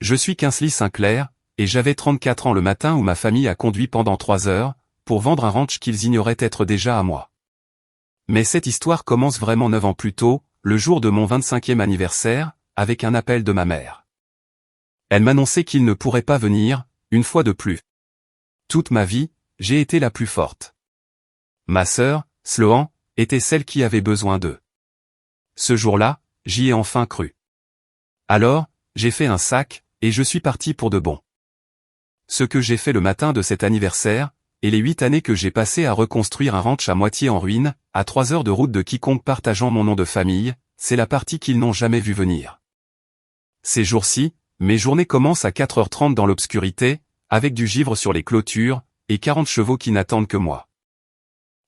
Je suis Kingsley Sinclair, et j'avais 34 ans le matin où ma famille a conduit pendant 3 heures, pour vendre un ranch qu'ils ignoraient être déjà à moi. Mais cette histoire commence vraiment 9 ans plus tôt, le jour de mon 25e anniversaire, avec un appel de ma mère. Elle m'annonçait qu'il ne pourrait pas venir, une fois de plus. Toute ma vie, j'ai été la plus forte. Ma sœur, Sloan, était celle qui avait besoin d'eux. Ce jour-là, j'y ai enfin cru. Alors, j'ai fait un sac, et je suis parti pour de bon. Ce que j'ai fait le matin de cet anniversaire, et les 8 années que j'ai passées à reconstruire un ranch à moitié en ruine, à 3 heures de route de quiconque partageant mon nom de famille, c'est la partie qu'ils n'ont jamais vue venir. Ces jours-ci, mes journées commencent à 4h30 dans l'obscurité, avec du givre sur les clôtures, et 40 chevaux qui n'attendent que moi.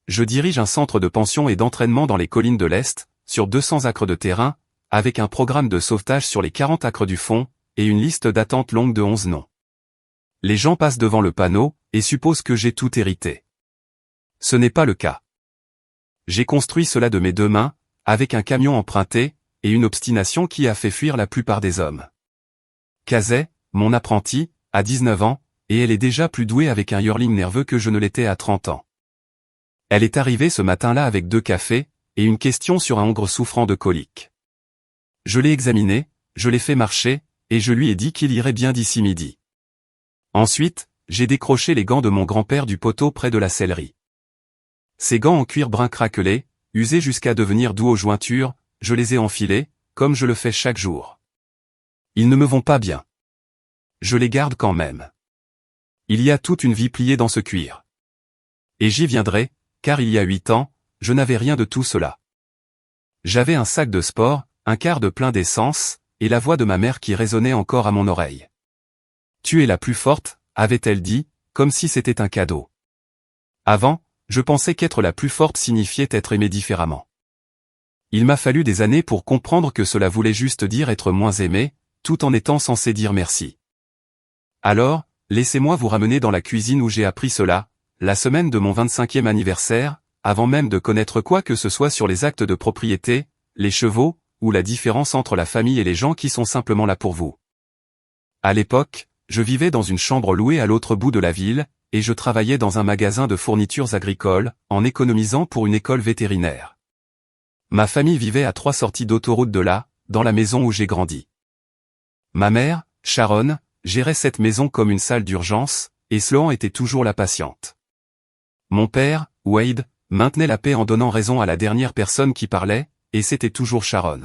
Je dirige un centre de pension et d'entraînement dans les collines de l'Est, sur 200 acres de terrain, avec un programme de sauvetage sur les 40 acres du fond, et une liste d'attente longue de 11 noms. Les gens passent devant le panneau, et supposent que j'ai tout hérité. Ce n'est pas le cas. J'ai construit cela de mes 2 mains, avec un camion emprunté, et une obstination qui a fait fuir la plupart des hommes. Casey, mon apprenti, a 19 ans, et elle est déjà plus douée avec un hurling nerveux que je ne l'étais à 30 ans. Elle est arrivée ce matin-là avec 2 cafés, et une question sur un hongre souffrant de coliques. Je l'ai examiné, je l'ai fait marcher, et je lui ai dit qu'il irait bien d'ici midi. Ensuite, j'ai décroché les gants de mon grand-père du poteau près de la sellerie. Ces gants en cuir brun craquelé, usés jusqu'à devenir doux aux jointures, je les ai enfilés, comme je le fais chaque jour. Ils ne me vont pas bien. Je les garde quand même. Il y a toute une vie pliée dans ce cuir. Et j'y viendrai, car il y a 8 ans, je n'avais rien de tout cela. J'avais un sac de sport, un quart de plein d'essence, et la voix de ma mère qui résonnait encore à mon oreille. « Tu es la plus forte », avait-elle dit, comme si c'était un cadeau. Avant, je pensais qu'être la plus forte signifiait être aimé différemment. Il m'a fallu des années pour comprendre que cela voulait juste dire être moins aimé, tout en étant censé dire merci. Alors, laissez-moi vous ramener dans la cuisine où j'ai appris cela, la semaine de mon 25e anniversaire, avant même de connaître quoi que ce soit sur les actes de propriété, les chevaux, ou la différence entre la famille et les gens qui sont simplement là pour vous. À l'époque, je vivais dans une chambre louée à l'autre bout de la ville, et je travaillais dans un magasin de fournitures agricoles, en économisant pour une école vétérinaire. Ma famille vivait à 3 sorties d'autoroute de là, dans la maison où j'ai grandi. Ma mère, Sharon, gérait cette maison comme une salle d'urgence, et Sloan était toujours la patiente. Mon père, Wade, maintenait la paix en donnant raison à la dernière personne qui parlait, et c'était toujours Sharon.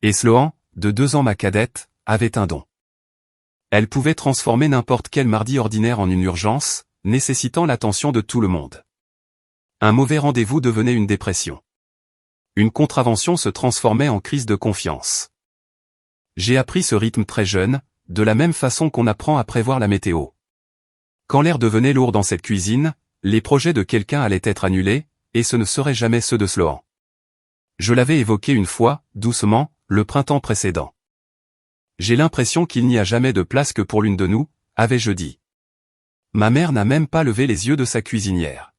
Et Sloan, de 2 ans ma cadette, avait un don. Elle pouvait transformer n'importe quel mardi ordinaire en une urgence, nécessitant l'attention de tout le monde. Un mauvais rendez-vous devenait une dépression. Une contravention se transformait en crise de confiance. J'ai appris ce rythme très jeune, de la même façon qu'on apprend à prévoir la météo. Quand l'air devenait lourd dans cette cuisine, les projets de quelqu'un allaient être annulés, et ce ne seraient jamais ceux de Sloan. Je l'avais évoqué une fois, doucement, le printemps précédent. J'ai l'impression qu'il n'y a jamais de place que pour l'une de nous, avais-je dit. Ma mère n'a même pas levé les yeux de sa cuisinière.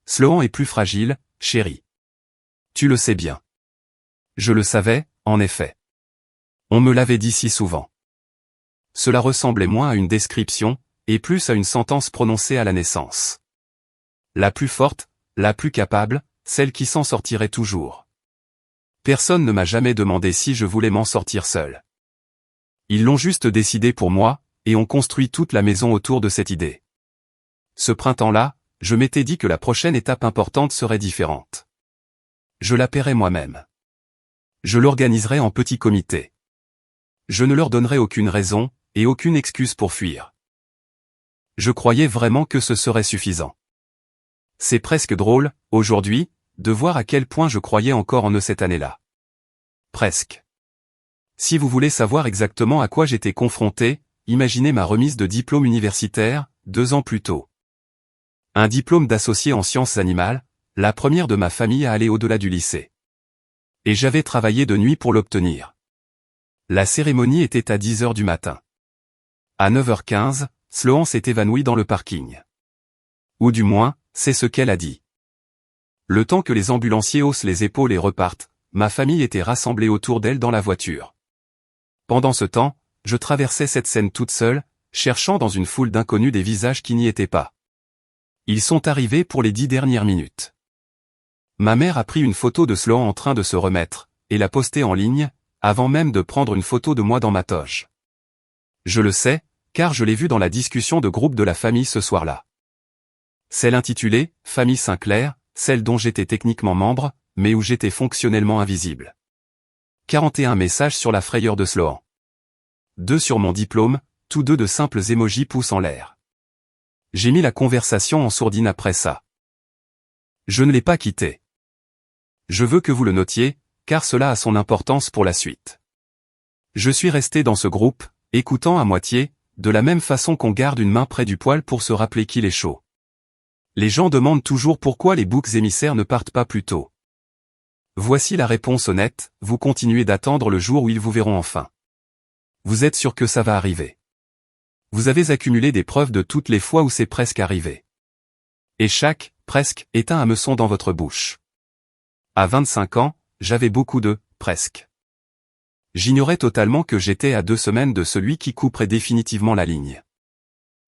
Sloan est plus fragile, chérie. Tu le sais bien. Je le savais, en effet. On me l'avait dit si souvent. Cela ressemblait moins à une description, et plus à une sentence prononcée à la naissance. La plus forte, la plus capable, celle qui s'en sortirait toujours. Personne ne m'a jamais demandé si je voulais m'en sortir seul. Ils l'ont juste décidé pour moi, et ont construit toute la maison autour de cette idée. Ce printemps-là, je m'étais dit que la prochaine étape importante serait différente. Je la paierais moi-même. Je l'organiserais en petit comité. Je ne leur donnerais aucune raison, et aucune excuse pour fuir. Je croyais vraiment que ce serait suffisant. C'est presque drôle, aujourd'hui, de voir à quel point je croyais encore en eux cette année-là. Presque. Si vous voulez savoir exactement à quoi j'étais confronté, imaginez ma remise de diplôme universitaire, 2 ans plus tôt. Un diplôme d'associé en sciences animales, la première de ma famille à aller au-delà du lycée. Et j'avais travaillé de nuit pour l'obtenir. La cérémonie était à 10 heures du matin. À 9h15, Sloan s'est évanouie dans le parking. Ou du moins, c'est ce qu'elle a dit. Le temps que les ambulanciers haussent les épaules et repartent, ma famille était rassemblée autour d'elle dans la voiture. Pendant ce temps, je traversais cette scène toute seule, cherchant dans une foule d'inconnus des visages qui n'y étaient pas. Ils sont arrivés pour les 10 dernières minutes. Ma mère a pris une photo de Sloan en train de se remettre, et l'a postée en ligne, avant même de prendre une photo de moi dans ma toge. Je le sais, car je l'ai vu dans la discussion de groupe de la famille ce soir-là. Celle intitulée « Famille Sinclair », celle dont j'étais techniquement membre, mais où j'étais fonctionnellement invisible. 41 messages sur la frayeur de Sloan. 2 sur mon diplôme, tous 2 de simples émojis pouces en l'air. J'ai mis la conversation en sourdine après ça. Je ne l'ai pas quitté. Je veux que vous le notiez, car cela a son importance pour la suite. Je suis resté dans ce groupe, écoutant à moitié, de la même façon qu'on garde une main près du poêle pour se rappeler qu'il est chaud. Les gens demandent toujours pourquoi les boucs émissaires ne partent pas plus tôt. Voici la réponse honnête, vous continuez d'attendre le jour où ils vous verront enfin. Vous êtes sûr que ça va arriver. Vous avez accumulé des preuves de toutes les fois où c'est presque arrivé. Et chaque, presque, est un hameçon dans votre bouche. À 25 ans, j'avais beaucoup de « presque ». J'ignorais totalement que j'étais à 2 semaines de celui qui couperait définitivement la ligne.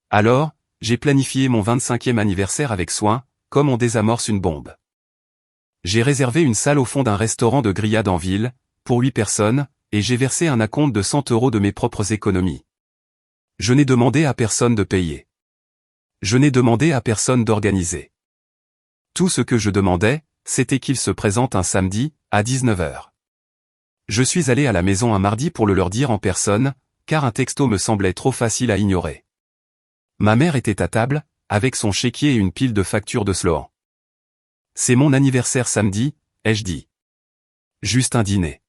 Alors, j'ai planifié mon 25e anniversaire avec soin, comme on désamorce une bombe. J'ai réservé une salle au fond d'un restaurant de grillade en ville, pour 8 personnes, et j'ai versé un acompte de 100 € de mes propres économies. Je n'ai demandé à personne de payer. Je n'ai demandé à personne d'organiser. Tout ce que je demandais, c'était qu'il se présente un samedi, à 19 h. Je suis allé à la maison un mardi pour le leur dire en personne, car un texto me semblait trop facile à ignorer. Ma mère était à table, avec son chéquier et une pile de factures de Sloan. C'est mon anniversaire samedi, ai-je dit. Juste un dîner.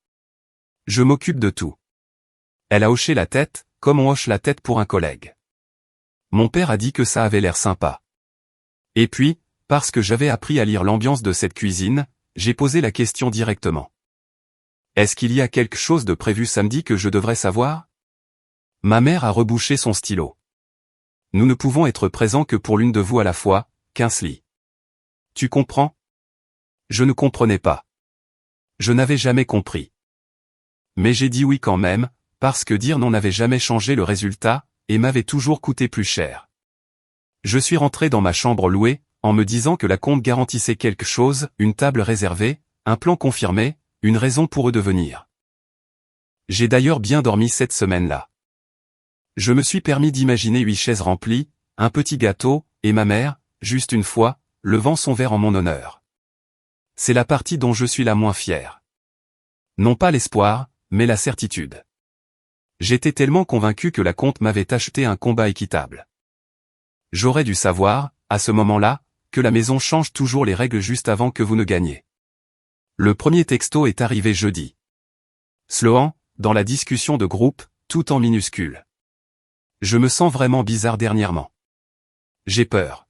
Je m'occupe de tout. Elle a hoché la tête, comme on hoche la tête pour un collègue. Mon père a dit que ça avait l'air sympa. Et puis, parce que j'avais appris à lire l'ambiance de cette cuisine, j'ai posé la question directement. Est-ce qu'il y a quelque chose de prévu samedi que je devrais savoir? Ma mère a rebouché son stylo. Nous ne pouvons être présents que pour l'une de vous à la fois, Kingsley. Tu comprends? Je ne comprenais pas. Je n'avais jamais compris. Mais j'ai dit oui quand même, parce que dire non n'avait jamais changé le résultat, et m'avait toujours coûté plus cher. Je suis rentré dans ma chambre louée, en me disant que la compte garantissait quelque chose, une table réservée, un plan confirmé, une raison pour eux de venir. J'ai d'ailleurs bien dormi cette semaine-là. Je me suis permis d'imaginer 8 chaises remplies, un petit gâteau, et ma mère, juste une fois, levant son verre en mon honneur. C'est la partie dont je suis la moins fière. Non pas l'espoir, mais la certitude. J'étais tellement convaincu que la compte m'avait acheté un combat équitable. J'aurais dû savoir, à ce moment-là, que la maison change toujours les règles juste avant que vous ne gagniez. Le premier texto est arrivé jeudi. Sloan, dans la discussion de groupe, tout en minuscule. Je me sens vraiment bizarre dernièrement. J'ai peur.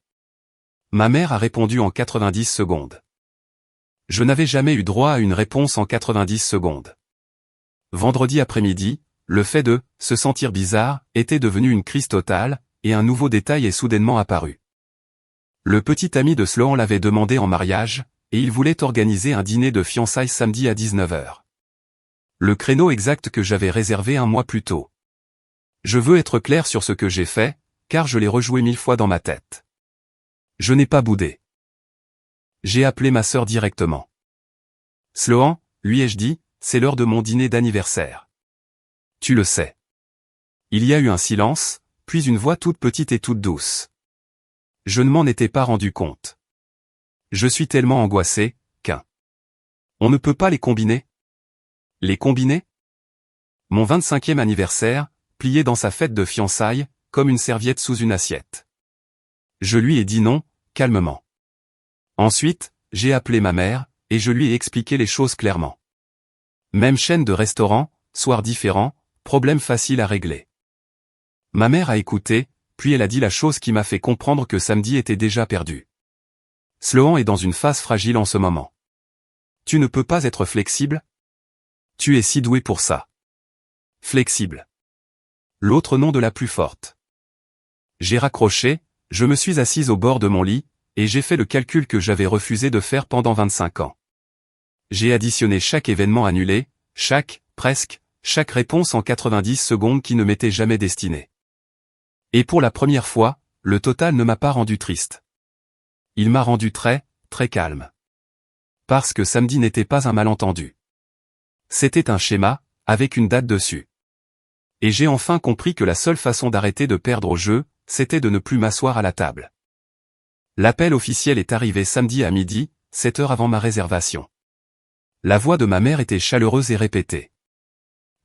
Ma mère a répondu en 90 secondes. Je n'avais jamais eu droit à une réponse en 90 secondes. Vendredi après-midi, le fait de « se sentir bizarre » était devenu une crise totale, et un nouveau détail est soudainement apparu. Le petit ami de Sloan l'avait demandé en mariage, et il voulait organiser un dîner de fiançailles samedi à 19 h. Le créneau exact que j'avais réservé un mois plus tôt. Je veux être clair sur ce que j'ai fait, car je l'ai rejoué 1000 fois dans ma tête. Je n'ai pas boudé. J'ai appelé ma sœur directement. Sloan, lui ai-je dit, c'est l'heure de mon dîner d'anniversaire. Tu le sais. Il y a eu un silence, puis une voix toute petite et toute douce. Je ne m'en étais pas rendu compte. Je suis tellement angoissé, qu'un. On ne peut pas les combiner? Les combiner? Mon 25e anniversaire, plié dans sa fête de fiançailles, comme une serviette sous une assiette. Je lui ai dit non, calmement. Ensuite, j'ai appelé ma mère, et je lui ai expliqué les choses clairement. Même chaîne de restaurants, soir différent, problème facile à régler. Ma mère a écouté, puis elle a dit la chose qui m'a fait comprendre que samedi était déjà perdu. Sloan est dans une phase fragile en ce moment. Tu ne peux pas être flexible? Tu es si doué pour ça. Flexible. L'autre nom de la plus forte. J'ai raccroché, je me suis assise au bord de mon lit, et j'ai fait le calcul que j'avais refusé de faire pendant 25 ans. J'ai additionné chaque événement annulé, chaque, presque, chaque réponse en 90 secondes qui ne m'était jamais destinée. Et pour la première fois, le total ne m'a pas rendu triste. Il m'a rendu très, très calme. Parce que samedi n'était pas un malentendu. C'était un schéma, avec une date dessus. Et j'ai enfin compris que la seule façon d'arrêter de perdre au jeu, c'était de ne plus m'asseoir à la table. L'appel officiel est arrivé samedi à midi, 7 heures avant ma réservation. La voix de ma mère était chaleureuse et répétée.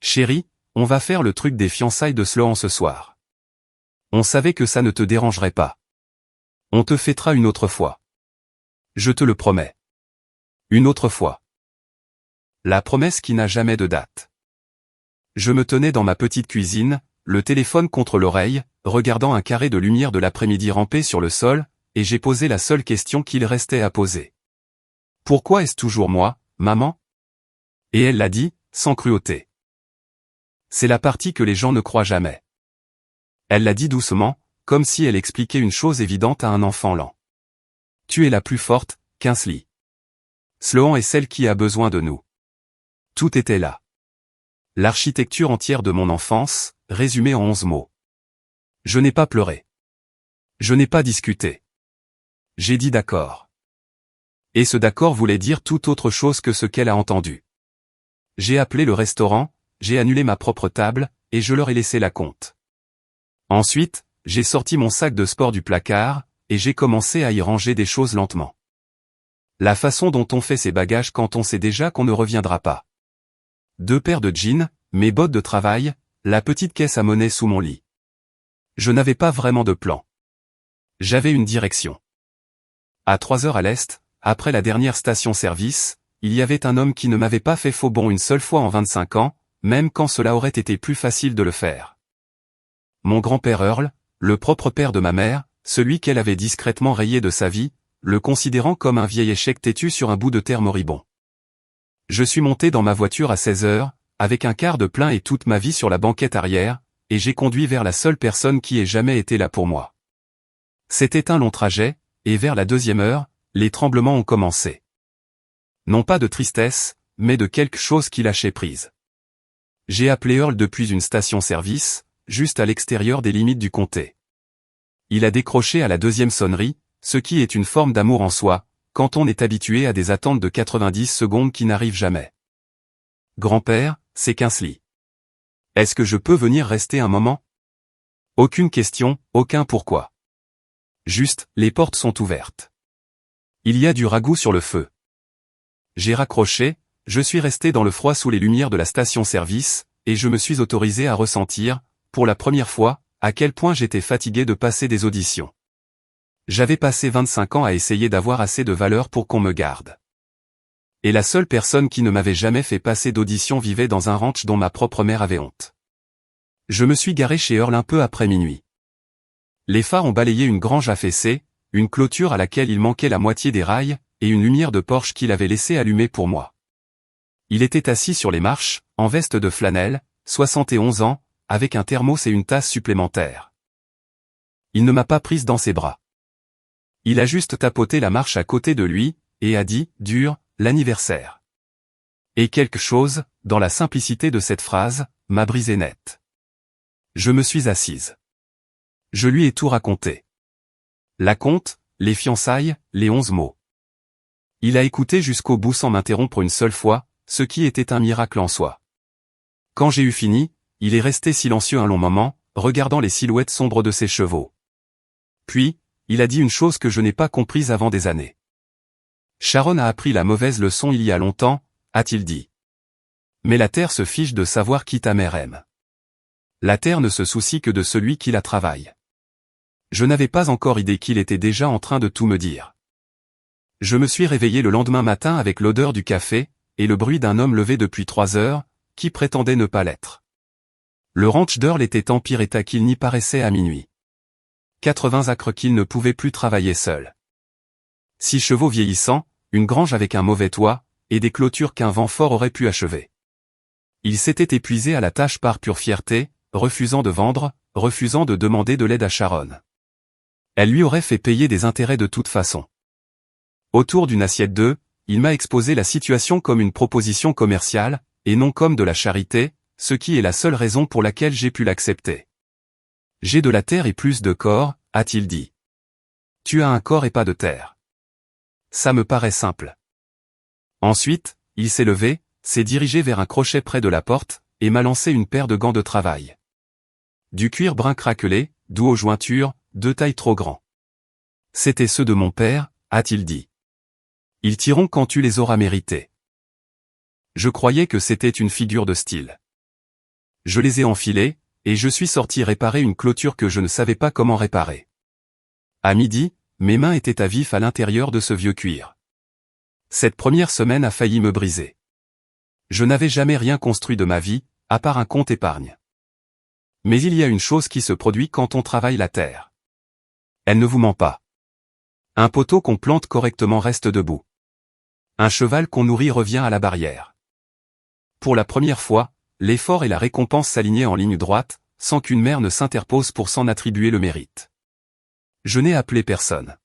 « Chérie, on va faire le truc des fiançailles de Sloan ce soir. On savait que ça ne te dérangerait pas. On te fêtera une autre fois. Je te le promets. Une autre fois. » La promesse qui n'a jamais de date. Je me tenais dans ma petite cuisine, le téléphone contre l'oreille, regardant un carré de lumière de l'après-midi ramper sur le sol, et j'ai posé la seule question qu'il restait à poser. « Pourquoi est-ce toujours moi, maman ?» Et elle l'a dit, sans cruauté. C'est la partie que les gens ne croient jamais. Elle l'a dit doucement, comme si elle expliquait une chose évidente à un enfant lent. Tu es la plus forte, Kingsley. Sloan est celle qui a besoin de nous. Tout était là. L'architecture entière de mon enfance, résumée en 11 mots. Je n'ai pas pleuré. Je n'ai pas discuté. J'ai dit d'accord. Et ce d'accord voulait dire tout autre chose que ce qu'elle a entendu. J'ai appelé le restaurant, j'ai annulé ma propre table, et je leur ai laissé la compte. Ensuite, j'ai sorti mon sac de sport du placard, et j'ai commencé à y ranger des choses lentement. La façon dont on fait ses bagages quand on sait déjà qu'on ne reviendra pas. 2 paires de jeans, mes bottes de travail, la petite caisse à monnaie sous mon lit. Je n'avais pas vraiment de plan. J'avais une direction. À 3 heures à l'est, après la dernière station-service, il y avait un homme qui ne m'avait pas fait faux bond une seule fois en 25 ans, même quand cela aurait été plus facile de le faire. Mon grand-père Earl, le propre père de ma mère, celui qu'elle avait discrètement rayé de sa vie, le considérant comme un vieil échec têtu sur un bout de terre moribond. Je suis monté dans ma voiture à 16 heures, avec un quart de plein et toute ma vie sur la banquette arrière, et j'ai conduit vers la seule personne qui ait jamais été là pour moi. C'était un long trajet, et vers la 2e heure, les tremblements ont commencé. Non pas de tristesse, mais de quelque chose qui lâchait prise. J'ai appelé Earl depuis une station-service, juste à l'extérieur des limites du comté. Il a décroché à la 2e sonnerie, ce qui est une forme d'amour en soi, quand on est habitué à des attentes de 90 secondes qui n'arrivent jamais. Grand-père, c'est Kingsley. Est-ce que je peux venir rester un moment? Aucune question, aucun pourquoi. Juste, les portes sont ouvertes. Il y a du ragoût sur le feu. J'ai raccroché, je suis resté dans le froid sous les lumières de la station-service, et je me suis autorisé à ressentir, pour la première fois, à quel point j'étais fatigué de passer des auditions. J'avais passé 25 ans à essayer d'avoir assez de valeur pour qu'on me garde. Et la seule personne qui ne m'avait jamais fait passer d'audition vivait dans un ranch dont ma propre mère avait honte. Je me suis garé chez Earl un peu après minuit. Les phares ont balayé une grange affaissée, une clôture à laquelle il manquait la moitié des rails, et une lumière de Porsche qu'il avait laissée allumée pour moi. Il était assis sur les marches, en veste de flanelle, 71 ans, avec un thermos et une tasse supplémentaire. Il ne m'a pas prise dans ses bras. Il a juste tapoté la marche à côté de lui, et a dit, dur, l'anniversaire. Et quelque chose, dans la simplicité de cette phrase, m'a brisé net. Je me suis assise. Je lui ai tout raconté. La compte, les fiançailles, les 11 mots. Il a écouté jusqu'au bout sans m'interrompre une seule fois, ce qui était un miracle en soi. Quand j'ai eu fini, il est resté silencieux un long moment, regardant les silhouettes sombres de ses chevaux. Puis, il a dit une chose que je n'ai pas comprise avant des années. Sharon a appris la mauvaise leçon il y a longtemps, a-t-il dit. Mais la terre se fiche de savoir qui ta mère aime. La terre ne se soucie que de celui qui la travaille. Je n'avais pas encore idée qu'il était déjà en train de tout me dire. Je me suis réveillé le lendemain matin avec l'odeur du café, et le bruit d'un homme levé depuis 3 heures, qui prétendait ne pas l'être. Le ranch d'Earl était en pire état qu'il n'y paraissait à minuit. 80 acres qu'il ne pouvait plus travailler seul. 6 chevaux vieillissants, une grange avec un mauvais toit, et des clôtures qu'un vent fort aurait pu achever. Il s'était épuisé à la tâche par pure fierté, refusant de vendre, refusant de demander de l'aide à Sharon. Elle lui aurait fait payer des intérêts de toute façon. Autour d'une assiette d'œufs, il m'a exposé la situation comme une proposition commerciale, et non comme de la charité, ce qui est la seule raison pour laquelle j'ai pu l'accepter. J'ai de la terre et plus de corps, a-t-il dit. Tu as un corps et pas de terre. Ça me paraît simple. Ensuite, il s'est levé, s'est dirigé vers un crochet près de la porte, et m'a lancé une paire de gants de travail. Du cuir brun craquelé, doux aux jointures, de taille trop grand. C'était ceux de mon père, a-t-il dit. Ils tireront quand tu les auras mérités. Je croyais que c'était une figure de style. Je les ai enfilés, et je suis sorti réparer une clôture que je ne savais pas comment réparer. À midi, mes mains étaient à vif à l'intérieur de ce vieux cuir. Cette première semaine a failli me briser. Je n'avais jamais rien construit de ma vie, à part un compte épargne. Mais il y a une chose qui se produit quand on travaille la terre. Elle ne vous ment pas. Un poteau qu'on plante correctement reste debout. Un cheval qu'on nourrit revient à la barrière. Pour la première fois, l'effort et la récompense s'alignaient en ligne droite, sans qu'une mère ne s'interpose pour s'en attribuer le mérite. Je n'ai appelé personne.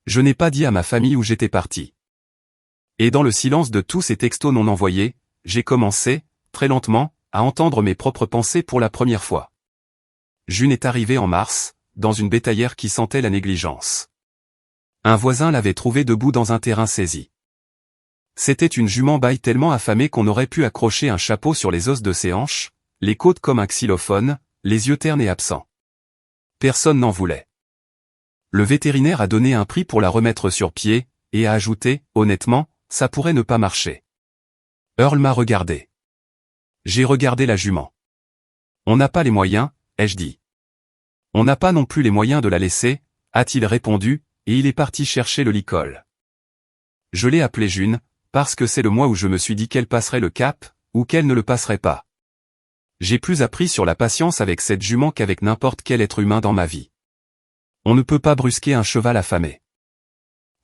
Je n'ai pas dit à ma famille où j'étais parti. Et dans le silence de tous ces textos non envoyés, j'ai commencé, très lentement, à entendre mes propres pensées pour la première fois. June est arrivée en mars, dans une bétaillère qui sentait la négligence. Un voisin l'avait trouvée debout dans un terrain saisi. C'était une jument baille tellement affamée qu'on aurait pu accrocher un chapeau sur les os de ses hanches, les côtes comme un xylophone, les yeux ternes et absents. Personne n'en voulait. Le vétérinaire a donné un prix pour la remettre sur pied, et a ajouté, honnêtement, ça pourrait ne pas marcher. Earl m'a regardé. J'ai regardé la jument. On n'a pas les moyens, ai-je dit. On n'a pas non plus les moyens de la laisser, a-t-il répondu, et il est parti chercher le licol. Je l'ai appelée June, parce que c'est le mois où je me suis dit qu'elle passerait le cap, ou qu'elle ne le passerait pas. J'ai plus appris sur la patience avec cette jument qu'avec n'importe quel être humain dans ma vie. On ne peut pas brusquer un cheval affamé.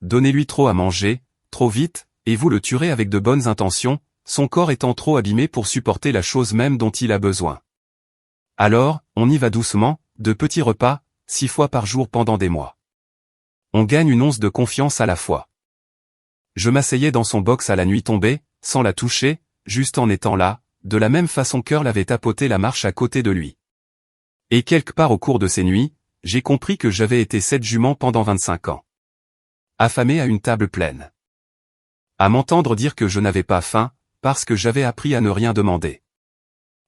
Donnez-lui trop à manger, trop vite, et vous le tuerez avec de bonnes intentions, son corps étant trop abîmé pour supporter la chose même dont il a besoin. Alors, on y va doucement, de petits repas, 6 fois par jour pendant des mois. On gagne une once de confiance à la fois. Je m'asseyais dans son box à la nuit tombée, sans la toucher, juste en étant là, de la même façon qu'Earl avait tapoté la marche à côté de lui. Et quelque part au cours de ces nuits, j'ai compris que j'avais été cette jument pendant 25 ans. Affamé à une table pleine. À m'entendre dire que je n'avais pas faim, parce que j'avais appris à ne rien demander.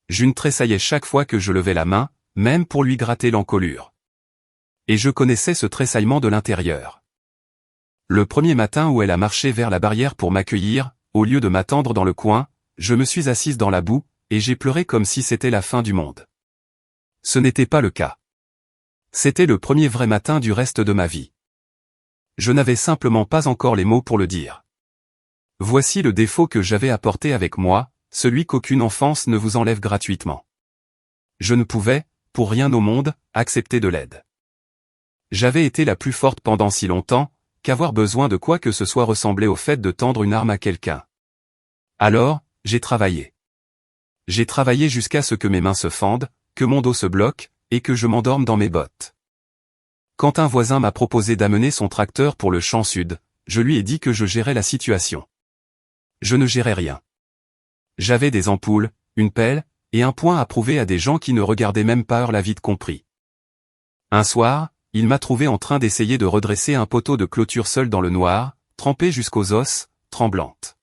June tressaillait chaque fois que je levais la main, même pour lui gratter l'encolure. Et je connaissais ce tressaillement de l'intérieur. Le premier matin où elle a marché vers la barrière pour m'accueillir, au lieu de m'attendre dans le coin, je me suis assise dans la boue, et j'ai pleuré comme si c'était la fin du monde. Ce n'était pas le cas. C'était le premier vrai matin du reste de ma vie. Je n'avais simplement pas encore les mots pour le dire. Voici le défaut que j'avais apporté avec moi, celui qu'aucune enfance ne vous enlève gratuitement. Je ne pouvais, pour rien au monde, accepter de l'aide. J'avais été la plus forte pendant si longtemps, qu'avoir besoin de quoi que ce soit ressemblait au fait de tendre une arme à quelqu'un. Alors, j'ai travaillé. J'ai travaillé jusqu'à ce que mes mains se fendent, que mon dos se bloque, et que je m'endorme dans mes bottes. Quand un voisin m'a proposé d'amener son tracteur pour le champ sud, je lui ai dit que je gérais la situation. Je ne gérais rien. J'avais des ampoules, une pelle, et un poing à prouver à des gens qui ne regardaient même pas Earl vite compris. Un soir, il m'a trouvé en train d'essayer de redresser un poteau de clôture seul dans le noir, trempé jusqu'aux os, tremblante.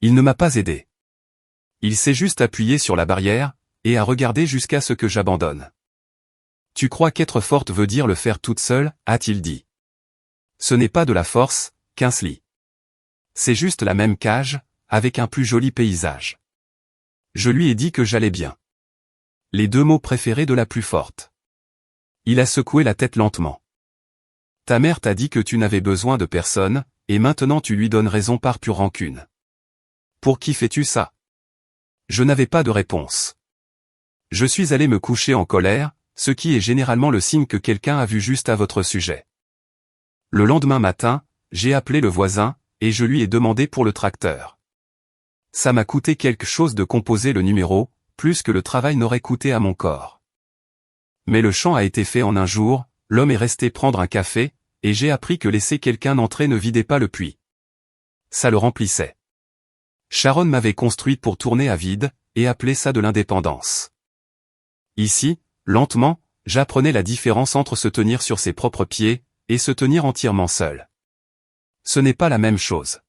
Il ne m'a pas aidé. Il s'est juste appuyé sur la barrière, et a regardé jusqu'à ce que j'abandonne. Tu crois qu'être forte veut dire le faire toute seule, a-t-il dit. Ce n'est pas de la force, Kingsley. C'est juste la même cage, avec un plus joli paysage. Je lui ai dit que j'allais bien. Les 2 mots préférés de la plus forte. Il a secoué la tête lentement. Ta mère t'a dit que tu n'avais besoin de personne, et maintenant tu lui donnes raison par pure rancune. Pour qui fais-tu ça? Je n'avais pas de réponse. Je suis allé me coucher en colère, ce qui est généralement le signe que quelqu'un a vu juste à votre sujet. Le lendemain matin, j'ai appelé le voisin, et je lui ai demandé pour le tracteur. Ça m'a coûté quelque chose de composer le numéro, plus que le travail n'aurait coûté à mon corps. Mais le champ a été fait en un jour, l'homme est resté prendre un café, et j'ai appris que laisser quelqu'un entrer ne vidait pas le puits. Ça le remplissait. Sharon m'avait construite pour tourner à vide, et appelait ça de l'indépendance. Ici, lentement, j'apprenais la différence entre se tenir sur ses propres pieds, et se tenir entièrement seul. Ce n'est pas la même chose.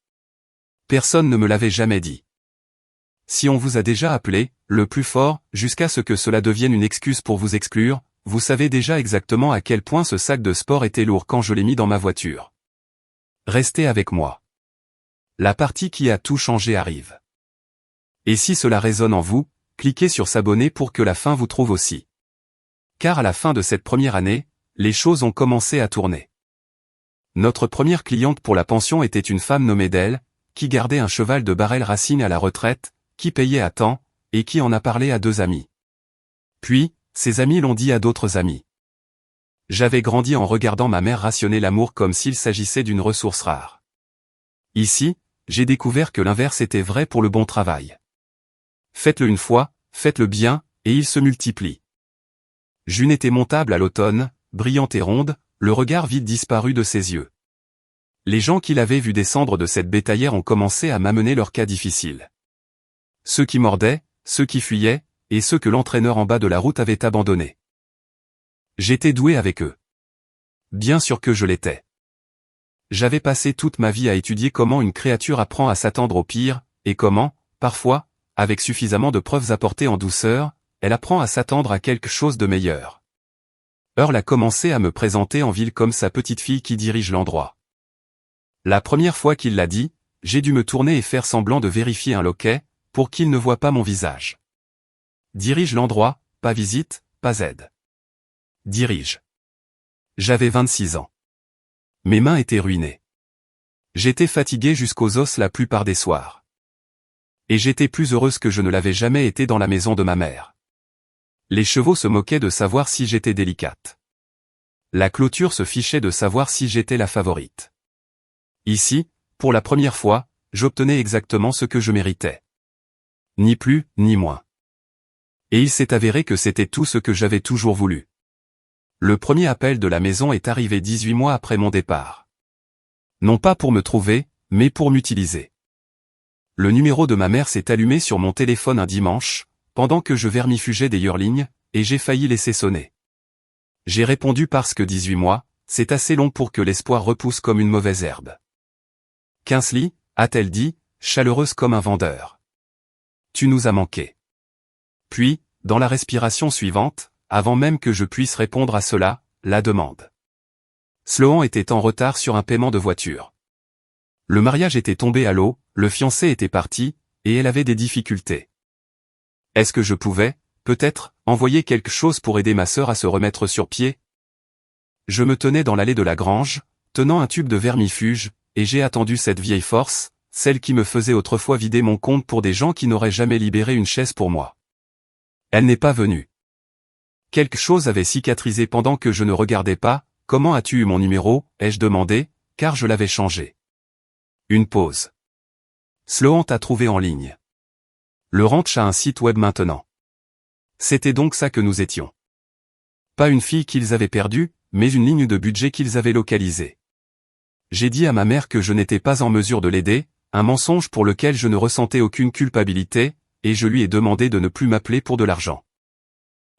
Personne ne me l'avait jamais dit. Si on vous a déjà appelé, le plus fort, jusqu'à ce que cela devienne une excuse pour vous exclure, vous savez déjà exactement à quel point ce sac de sport était lourd quand je l'ai mis dans ma voiture. Restez avec moi. La partie qui a tout changé arrive. Et si cela résonne en vous, cliquez sur s'abonner pour que la fin vous trouve aussi. Car à la fin de cette première année, les choses ont commencé à tourner. Notre première cliente pour la pension était une femme nommée Dell, qui gardait un cheval de Barrel Racing à la retraite, qui payait à temps, et qui en a parlé à 2 amis. Puis, ses amis l'ont dit à d'autres amis. J'avais grandi en regardant ma mère rationner l'amour comme s'il s'agissait d'une ressource rare. Ici, j'ai découvert que l'inverse était vrai pour le bon travail. Faites-le une fois, faites-le bien, et il se multiplie. June était montable à l'automne, brillante et ronde, le regard vide disparu de ses yeux. Les gens qui l'avaient vu descendre de cette bétaillère ont commencé à m'amener leurs cas difficiles. Ceux qui mordaient, ceux qui fuyaient, et ceux que l'entraîneur en bas de la route avait abandonnés. J'étais doué avec eux. Bien sûr que je l'étais. J'avais passé toute ma vie à étudier comment une créature apprend à s'attendre au pire, et comment, parfois, avec suffisamment de preuves apportées en douceur, elle apprend à s'attendre à quelque chose de meilleur. Earl a commencé à me présenter en ville comme sa petite fille qui dirige l'endroit. La première fois qu'il l'a dit, j'ai dû me tourner et faire semblant de vérifier un loquet, pour qu'il ne voie pas mon visage. Dirige l'endroit, pas visite, pas aide. Dirige. J'avais 26 ans. Mes mains étaient ruinées. J'étais fatigué jusqu'aux os la plupart des soirs. Et j'étais plus heureuse que je ne l'avais jamais été dans la maison de ma mère. Les chevaux se moquaient de savoir si j'étais délicate. La clôture se fichait de savoir si j'étais la favorite. Ici, pour la première fois, j'obtenais exactement ce que je méritais. Ni plus, ni moins. Et il s'est avéré que c'était tout ce que j'avais toujours voulu. Le premier appel de la maison est arrivé 18 mois après mon départ. Non pas pour me trouver, mais pour m'utiliser. Le numéro de ma mère s'est allumé sur mon téléphone un dimanche, pendant que je vermifugeais des yearlings, et j'ai failli laisser sonner. J'ai répondu parce que 18 mois, c'est assez long pour que l'espoir repousse comme une mauvaise herbe. Kingsley, a-t-elle dit, chaleureuse comme un vendeur. Tu nous as manqué. Puis, dans la respiration suivante, avant même que je puisse répondre à cela, la demande. Sloan était en retard sur un paiement de voiture. Le mariage était tombé à l'eau, le fiancé était parti, et elle avait des difficultés. Est-ce que je pouvais, peut-être, envoyer quelque chose pour aider ma sœur à se remettre sur pied? Je me tenais dans l'allée de la grange, tenant un tube de vermifuge, et j'ai attendu cette vieille force, celle qui me faisait autrefois vider mon compte pour des gens qui n'auraient jamais libéré une chaise pour moi. Elle n'est pas venue. Quelque chose avait cicatrisé pendant que je ne regardais pas. Comment as-tu eu mon numéro, ai-je demandé, car je l'avais changé. Une pause. Sloan t'a trouvé en ligne. Le ranch a un site web maintenant. C'était donc ça que nous étions. Pas une fille qu'ils avaient perdue, mais une ligne de budget qu'ils avaient localisée. J'ai dit à ma mère que je n'étais pas en mesure de l'aider, un mensonge pour lequel je ne ressentais aucune culpabilité, et je lui ai demandé de ne plus m'appeler pour de l'argent.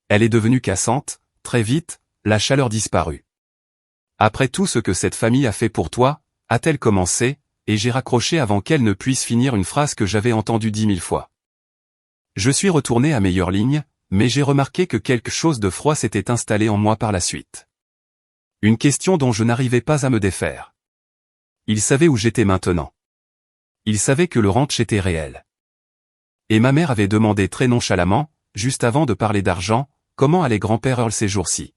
Elle est devenue cassante, très vite, la chaleur disparut. Après tout ce que cette famille a fait pour toi, a-t-elle commencé, et j'ai raccroché avant qu'elle ne puisse finir une phrase que j'avais entendue 10 000 fois. Je suis retourné à mes yearlings, mais j'ai remarqué que quelque chose de froid s'était installé en moi par la suite. Une question dont je n'arrivais pas à me défaire. Il savait où j'étais maintenant. Il savait que le ranch était réel. Et ma mère avait demandé très nonchalamment, juste avant de parler d'argent, comment allait grand-père Earl ces jours-ci.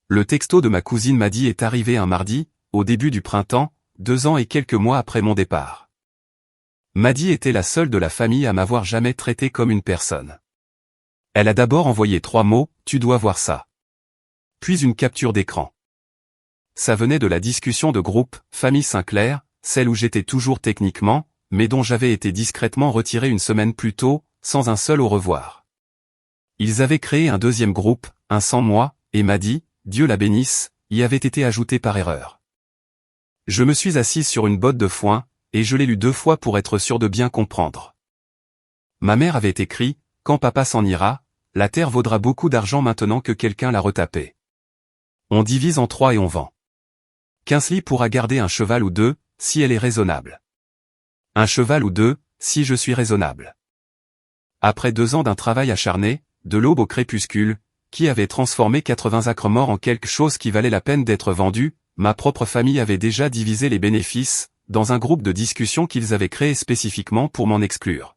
Le texto de ma cousine Maddie est arrivé un mardi, au début du printemps, 2 ans et quelques mois après mon départ. Maddie était la seule de la famille à m'avoir jamais traité comme une personne. Elle a d'abord envoyé 3 mots, tu dois voir ça. Puis une capture d'écran. Ça venait de la discussion de groupe, Famille Sinclair, celle où j'étais toujours techniquement, mais dont j'avais été discrètement retiré une semaine plus tôt, sans un seul au revoir. Ils avaient créé un deuxième groupe, un sans moi, et Maddie, Dieu la bénisse, y avait été ajouté par erreur. Je me suis assise sur une botte de foin, et je l'ai lu 2 fois pour être sûr de bien comprendre. Ma mère avait écrit, « Quand papa s'en ira, la terre vaudra beaucoup d'argent maintenant que quelqu'un l'a retapée. On divise en 3 et on vend. Kinsley pourra garder un cheval ou 2, si elle est raisonnable. Un cheval ou 2, si je suis raisonnable. » Après 2 ans d'un travail acharné, de l'aube au crépuscule, qui avait transformé 80 acres morts en quelque chose qui valait la peine d'être vendu, ma propre famille avait déjà divisé les bénéfices, dans un groupe de discussion qu'ils avaient créé spécifiquement pour m'en exclure.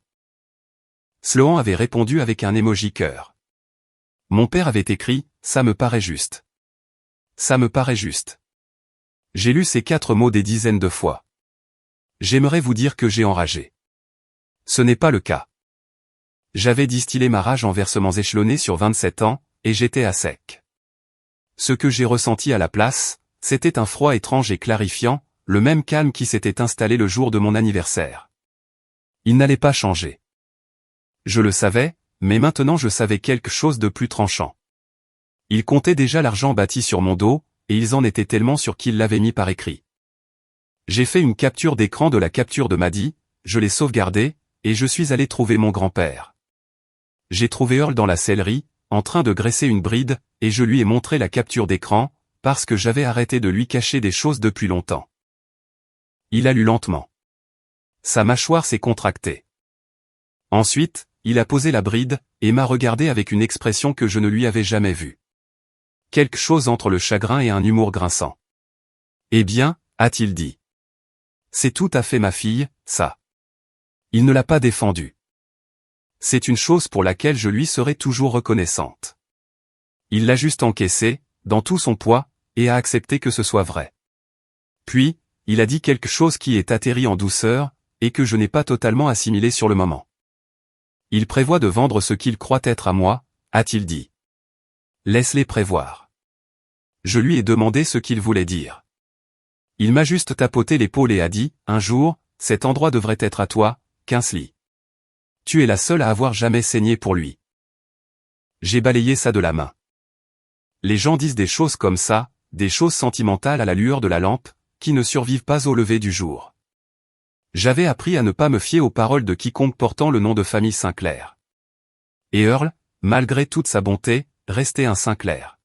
Sloan avait répondu avec un emoji cœur. Mon père avait écrit, « Ça me paraît juste. Ça me paraît juste. » J'ai lu ces 4 mots des dizaines de fois. J'aimerais vous dire que j'ai enragé. Ce n'est pas le cas. J'avais distillé ma rage en versements échelonnés sur 27 ans, et j'étais à sec. Ce que j'ai ressenti à la place, c'était un froid étrange et clarifiant, le même calme qui s'était installé le jour de mon anniversaire. Il n'allait pas changer. Je le savais, mais maintenant je savais quelque chose de plus tranchant. Ils comptaient déjà l'argent bâti sur mon dos, et ils en étaient tellement sûrs qu'ils l'avaient mis par écrit. J'ai fait une capture d'écran de la capture de Maddie, je l'ai sauvegardée, et je suis allé trouver mon grand-père. J'ai trouvé Earl dans la sellerie, en train de graisser une bride, et je lui ai montré la capture d'écran, parce que j'avais arrêté de lui cacher des choses depuis longtemps. Il a lu lentement. Sa mâchoire s'est contractée. Ensuite, il a posé la bride, et m'a regardé avec une expression que je ne lui avais jamais vue. Quelque chose entre le chagrin et un humour grinçant. « Eh bien, a-t-il dit. C'est tout à fait ma fille, ça. » Il ne l'a pas défendue. C'est une chose pour laquelle je lui serai toujours reconnaissante. Il l'a juste encaissé, dans tout son poids, et a accepté que ce soit vrai. Puis, il a dit quelque chose qui est atterri en douceur, et que je n'ai pas totalement assimilé sur le moment. Il prévoit de vendre ce qu'il croit être à moi, a-t-il dit. Laisse-les prévoir. Je lui ai demandé ce qu'il voulait dire. Il m'a juste tapoté l'épaule et a dit, un jour, cet endroit devrait être à toi, Kinsley. Tu es la seule à avoir jamais saigné pour lui. J'ai balayé ça de la main. Les gens disent des choses comme ça, des choses sentimentales à la lueur de la lampe, qui ne survivent pas au lever du jour. J'avais appris à ne pas me fier aux paroles de quiconque portant le nom de famille Sinclair. Et Earl, malgré toute sa bonté, restait un Sinclair.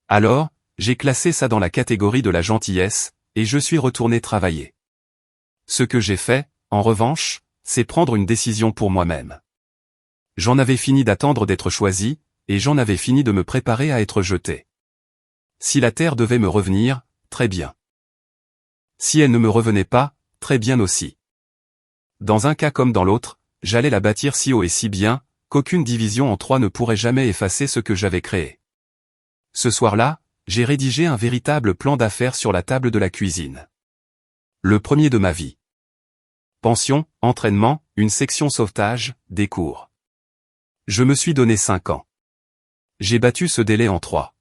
Alors, j'ai classé ça dans la catégorie de la gentillesse, et je suis retourné travailler. Ce que j'ai fait, en revanche, c'est prendre une décision pour moi-même. J'en avais fini d'attendre d'être choisi, et j'en avais fini de me préparer à être jeté. Si la terre devait me revenir, très bien. Si elle ne me revenait pas, très bien aussi. Dans un cas comme dans l'autre, j'allais la bâtir si haut et si bien, qu'aucune division en 3 ne pourrait jamais effacer ce que j'avais créé. Ce soir-là, j'ai rédigé un véritable plan d'affaires sur la table de la cuisine. Le premier de ma vie. Pension, entraînement, une section sauvetage, des cours. Je me suis donné 5 ans. J'ai battu ce délai en 3.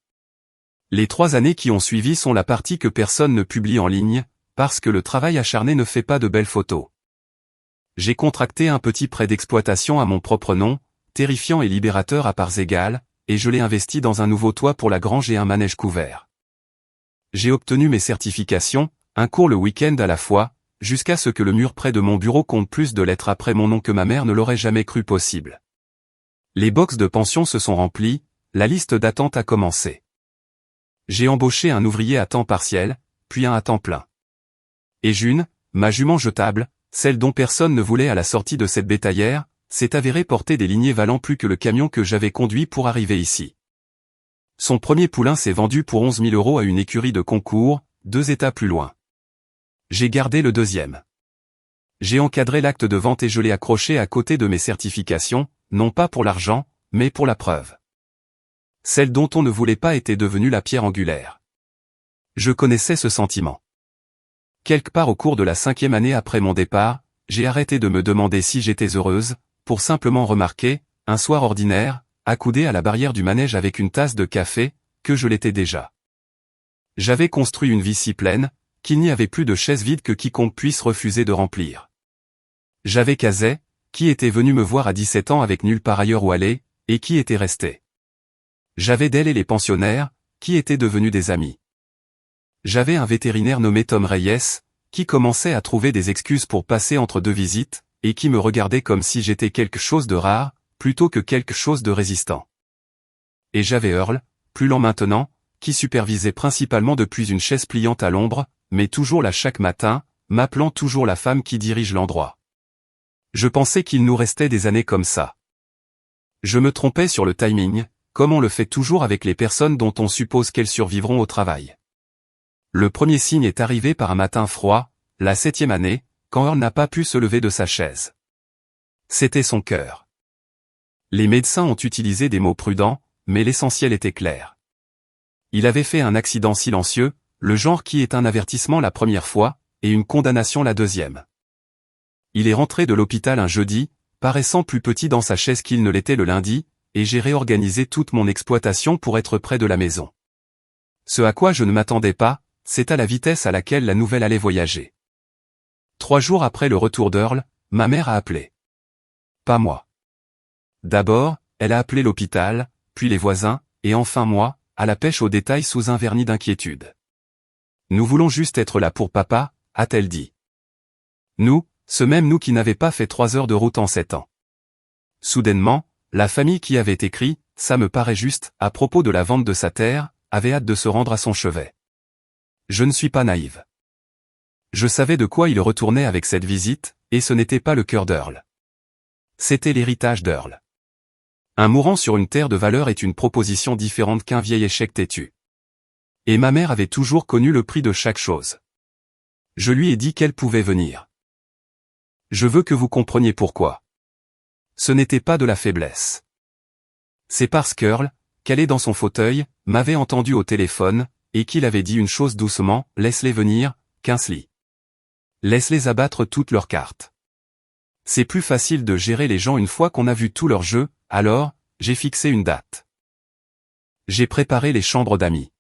Les 3 années qui ont suivi sont la partie que personne ne publie en ligne, parce que le travail acharné ne fait pas de belles photos. J'ai contracté un petit prêt d'exploitation à mon propre nom, terrifiant et libérateur à parts égales, et je l'ai investi dans un nouveau toit pour la grange et un manège couvert. J'ai obtenu mes certifications, un cours le week-end à la fois, jusqu'à ce que le mur près de mon bureau compte plus de lettres après mon nom que ma mère ne l'aurait jamais cru possible. Les box de pension se sont remplies, la liste d'attente a commencé. J'ai embauché un ouvrier à temps partiel, puis un à temps plein. Et June, ma jument jetable, celle dont personne ne voulait à la sortie de cette bétaillère, s'est avérée porter des lignées valant plus que le camion que j'avais conduit pour arriver ici. Son premier poulain s'est vendu pour 11 000 € à une écurie de concours, 2 états plus loin. J'ai gardé le deuxième. J'ai encadré l'acte de vente et je l'ai accroché à côté de mes certifications, non pas pour l'argent, mais pour la preuve. Celle dont on ne voulait pas était devenue la pierre angulaire. Je connaissais ce sentiment. Quelque part au cours de la 5e année après mon départ, j'ai arrêté de me demander si j'étais heureuse, pour simplement remarquer, un soir ordinaire, accoudé à la barrière du manège avec une tasse de café, que je l'étais déjà. J'avais construit une vie si pleine, qu'il n'y avait plus de chaise vide que quiconque puisse refuser de remplir. J'avais Kazay, qui était venu me voir à 17 ans avec nulle part ailleurs où aller, et qui était resté. J'avais Dell et les pensionnaires, qui étaient devenus des amis. J'avais un vétérinaire nommé Tom Reyes, qui commençait à trouver des excuses pour passer entre deux visites, et qui me regardait comme si j'étais quelque chose de rare, plutôt que quelque chose de résistant. Et j'avais Earl, plus lent maintenant, qui supervisait principalement depuis une chaise pliante à l'ombre, mais toujours là chaque matin, m'appelant toujours la femme qui dirige l'endroit. Je pensais qu'il nous restait des années comme ça. Je me trompais sur le timing, comme on le fait toujours avec les personnes dont on suppose qu'elles survivront au travail. Le premier signe est arrivé par un matin froid, la 7e année, quand Earl n'a pas pu se lever de sa chaise. C'était son cœur. Les médecins ont utilisé des mots prudents, mais l'essentiel était clair. Il avait fait un accident silencieux, le genre qui est un avertissement la première fois, et une condamnation la deuxième. Il est rentré de l'hôpital un jeudi, paraissant plus petit dans sa chaise qu'il ne l'était le lundi, et j'ai réorganisé toute mon exploitation pour être près de la maison. Ce à quoi je ne m'attendais pas, c'est à la vitesse à laquelle la nouvelle allait voyager. 3 jours après le retour d'Earl, ma mère a appelé. Pas moi. D'abord, elle a appelé l'hôpital, puis les voisins, et enfin moi, à la pêche aux détails sous un vernis d'inquiétude. Nous voulons juste être là pour papa, a-t-elle dit. Nous, ce même nous qui n'avait pas fait 3 heures de route en 7 ans. Soudainement, la famille qui avait écrit, ça me paraît juste, à propos de la vente de sa terre, avait hâte de se rendre à son chevet. Je ne suis pas naïve. Je savais de quoi il retournait avec cette visite, et ce n'était pas le cœur d'Earl. C'était l'héritage d'Earl. Un mourant sur une terre de valeur est une proposition différente qu'un vieil échec têtu. Et ma mère avait toujours connu le prix de chaque chose. Je lui ai dit qu'elle pouvait venir. Je veux que vous compreniez pourquoi. Ce n'était pas de la faiblesse. C'est parce qu'Earl, calé dans son fauteuil, m'avait entendu au téléphone, et qu'il avait dit une chose doucement, laisse-les venir, Kingsley. Laisse-les abattre toutes leurs cartes. C'est plus facile de gérer les gens une fois qu'on a vu tout leur jeu, alors, j'ai fixé une date. J'ai préparé les chambres d'amis.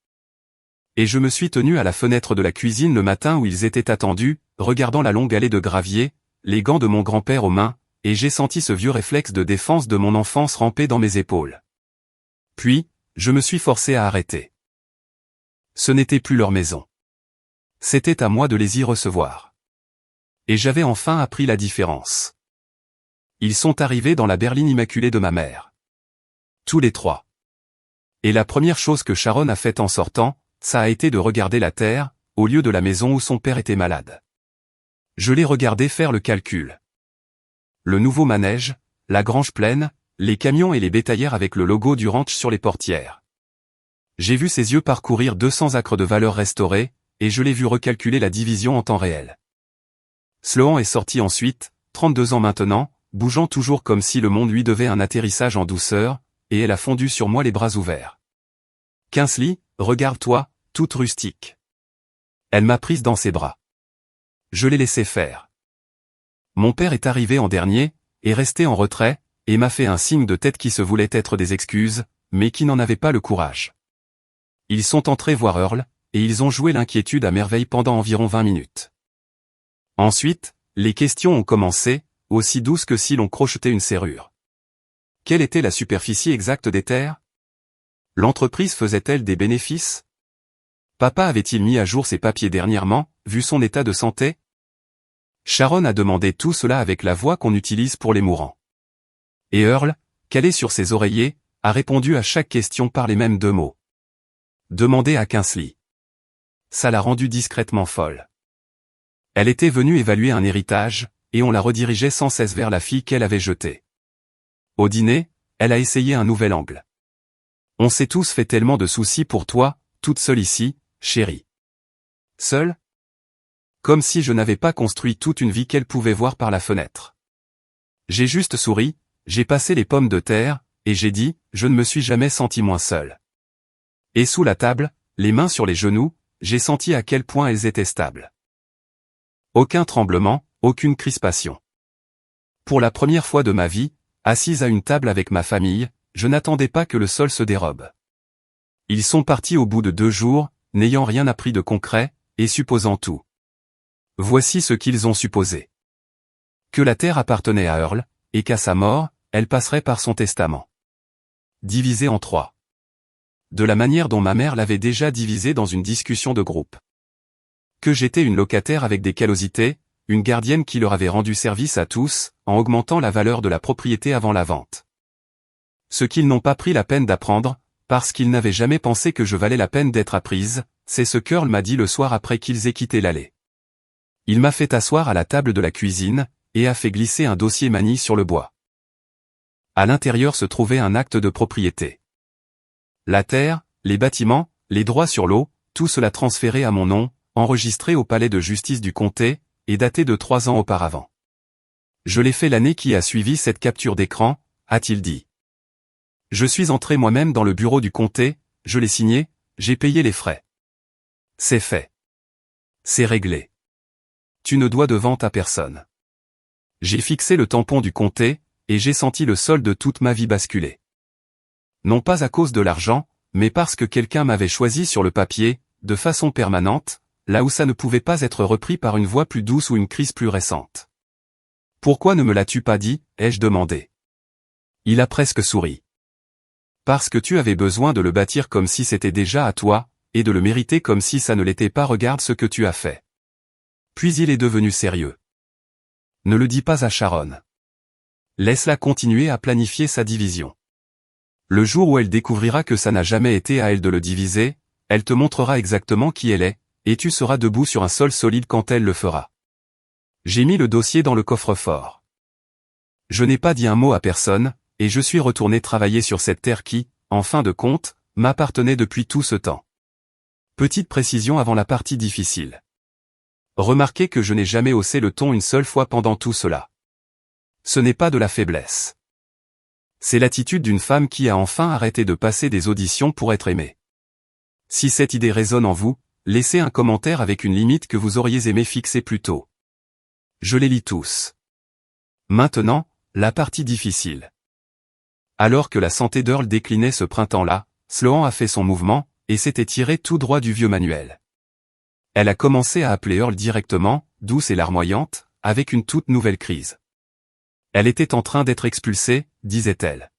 Et je me suis tenu à la fenêtre de la cuisine le matin où ils étaient attendus, regardant la longue allée de gravier, les gants de mon grand-père aux mains, et j'ai senti ce vieux réflexe de défense de mon enfance ramper dans mes épaules. Puis, je me suis forcé à arrêter. Ce n'était plus leur maison. C'était à moi de les y recevoir. Et j'avais enfin appris la différence. Ils sont arrivés dans la berline immaculée de ma mère. Tous les 3. Et la première chose que Sharon a faite en sortant, ça a été de regarder la terre, au lieu de la maison où son père était malade. Je l'ai regardé faire le calcul. Le nouveau manège, la grange pleine, les camions et les bétaillères avec le logo du ranch sur les portières. J'ai vu ses yeux parcourir 200 acres de valeur restaurée, et je l'ai vu recalculer la division en temps réel. Sloan est sorti ensuite, 32 ans maintenant, bougeant toujours comme si le monde lui devait un atterrissage en douceur, et elle a fondu sur moi les bras ouverts. Kingsley, regarde-toi, toute rustique. Elle m'a prise dans ses bras. Je l'ai laissé faire. Mon père est arrivé en dernier, est resté en retrait, et m'a fait un signe de tête qui se voulait être des excuses, mais qui n'en avait pas le courage. Ils sont entrés voir Earl, et ils ont joué l'inquiétude à merveille pendant environ 20 minutes. Ensuite, les questions ont commencé, aussi douces que si l'on crochetait une serrure. Quelle était la superficie exacte des terres? L'entreprise faisait-elle des bénéfices? Papa avait-il mis à jour ses papiers dernièrement, vu son état de santé? Sharon a demandé tout cela avec la voix qu'on utilise pour les mourants. Et Earl, calé sur ses oreillers, a répondu à chaque question par les mêmes 2 mots. Demandez à Kingsley. Ça l'a rendue discrètement folle. Elle était venue évaluer un héritage, et on la redirigeait sans cesse vers la fille qu'elle avait jetée. Au dîner, elle a essayé un nouvel angle. On s'est tous fait tellement de soucis pour toi, toute seule ici, chérie. Seule? Comme si je n'avais pas construit toute une vie qu'elle pouvait voir par la fenêtre. J'ai juste souri, j'ai passé les pommes de terre, et j'ai dit, je ne me suis jamais senti moins seule. Et sous la table, les mains sur les genoux, j'ai senti à quel point elles étaient stables. Aucun tremblement, aucune crispation. Pour la première fois de ma vie, assise à une table avec ma famille, je n'attendais pas que le sol se dérobe. Ils sont partis au bout de 2 jours, n'ayant rien appris de concret, et supposant tout. Voici ce qu'ils ont supposé. Que la terre appartenait à Earl, et qu'à sa mort, elle passerait par son testament. Divisée en 3. De la manière dont ma mère l'avait déjà divisée dans une discussion de groupe. que j'étais une locataire avec des callosités, une gardienne qui leur avait rendu service à tous, en augmentant la valeur de la propriété avant la vente. Ce qu'ils n'ont pas pris la peine d'apprendre, parce qu'ils n'avaient jamais pensé que je valais la peine d'être apprise, c'est ce qu'Earl m'a dit le soir après qu'ils aient quitté l'allée. Il m'a fait asseoir à la table de la cuisine, et a fait glisser un dossier manille sur le bois. À l'intérieur se trouvait un acte de propriété. La terre, les bâtiments, les droits sur l'eau, tout cela transféré à mon nom, enregistré au palais de justice du comté, et daté de 3 ans auparavant. Je l'ai fait l'année qui a suivi cette capture d'écran, a-t-il dit. Je suis entré moi-même dans le bureau du comté, je l'ai signé, j'ai payé les frais. C'est fait. C'est réglé. Tu ne dois de vente à personne. J'ai fixé le tampon du comté, et j'ai senti le sol de toute ma vie basculer. Non pas à cause de l'argent, mais parce que quelqu'un m'avait choisi sur le papier, de façon permanente, là où ça ne pouvait pas être repris par une voix plus douce ou une crise plus récente. Pourquoi ne me l'as-tu pas dit, ai-je demandé. Il a presque souri. Parce que tu avais besoin de le bâtir comme si c'était déjà à toi, et de le mériter comme si ça ne l'était pas. Regarde ce que tu as fait. Puis il est devenu sérieux. Ne le dis pas à Sharon. Laisse-la continuer à planifier sa division. Le jour où elle découvrira que ça n'a jamais été à elle de le diviser, elle te montrera exactement qui elle est, et tu seras debout sur un sol solide quand elle le fera. J'ai mis le dossier dans le coffre-fort. Je n'ai pas dit un mot à personne, et je suis retourné travailler sur cette terre qui, en fin de compte, m'appartenait depuis tout ce temps. Petite précision avant la partie difficile. Remarquez que je n'ai jamais haussé le ton une seule fois pendant tout cela. Ce n'est pas de la faiblesse. C'est l'attitude d'une femme qui a enfin arrêté de passer des auditions pour être aimée. Si cette idée résonne en vous, laissez un commentaire avec une limite que vous auriez aimé fixer plus tôt. Je les lis tous. Maintenant, la partie difficile. Alors que la santé d'Earl déclinait ce printemps-là, Sloan a fait son mouvement, et s'était tiré tout droit du vieux manuel. Elle a commencé à appeler Earl directement, douce et larmoyante, avec une toute nouvelle crise. Elle était en train d'être expulsée, disait-elle.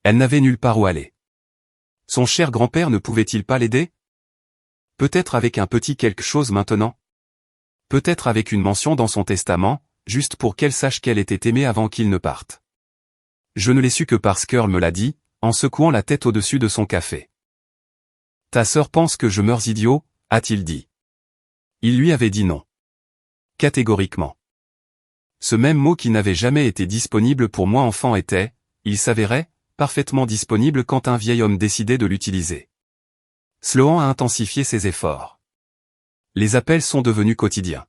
Elle n'avait nulle part où aller. Son cher grand-père ne pouvait-il pas l'aider? Peut-être avec un petit quelque chose maintenant? Peut-être avec une mention dans son testament, juste pour qu'elle sache qu'elle était aimée avant qu'il ne parte. Je ne l'ai su que parce qu'Earl me l'a dit, en secouant la tête au-dessus de son café. Ta sœur pense que je meurs idiot, a-t-il dit. Il lui avait dit non. Catégoriquement. Ce même mot qui n'avait jamais été disponible pour moi enfant était, il s'avérait, parfaitement disponible quand un vieil homme décidait de l'utiliser. Sloan a intensifié ses efforts. Les appels sont devenus quotidiens.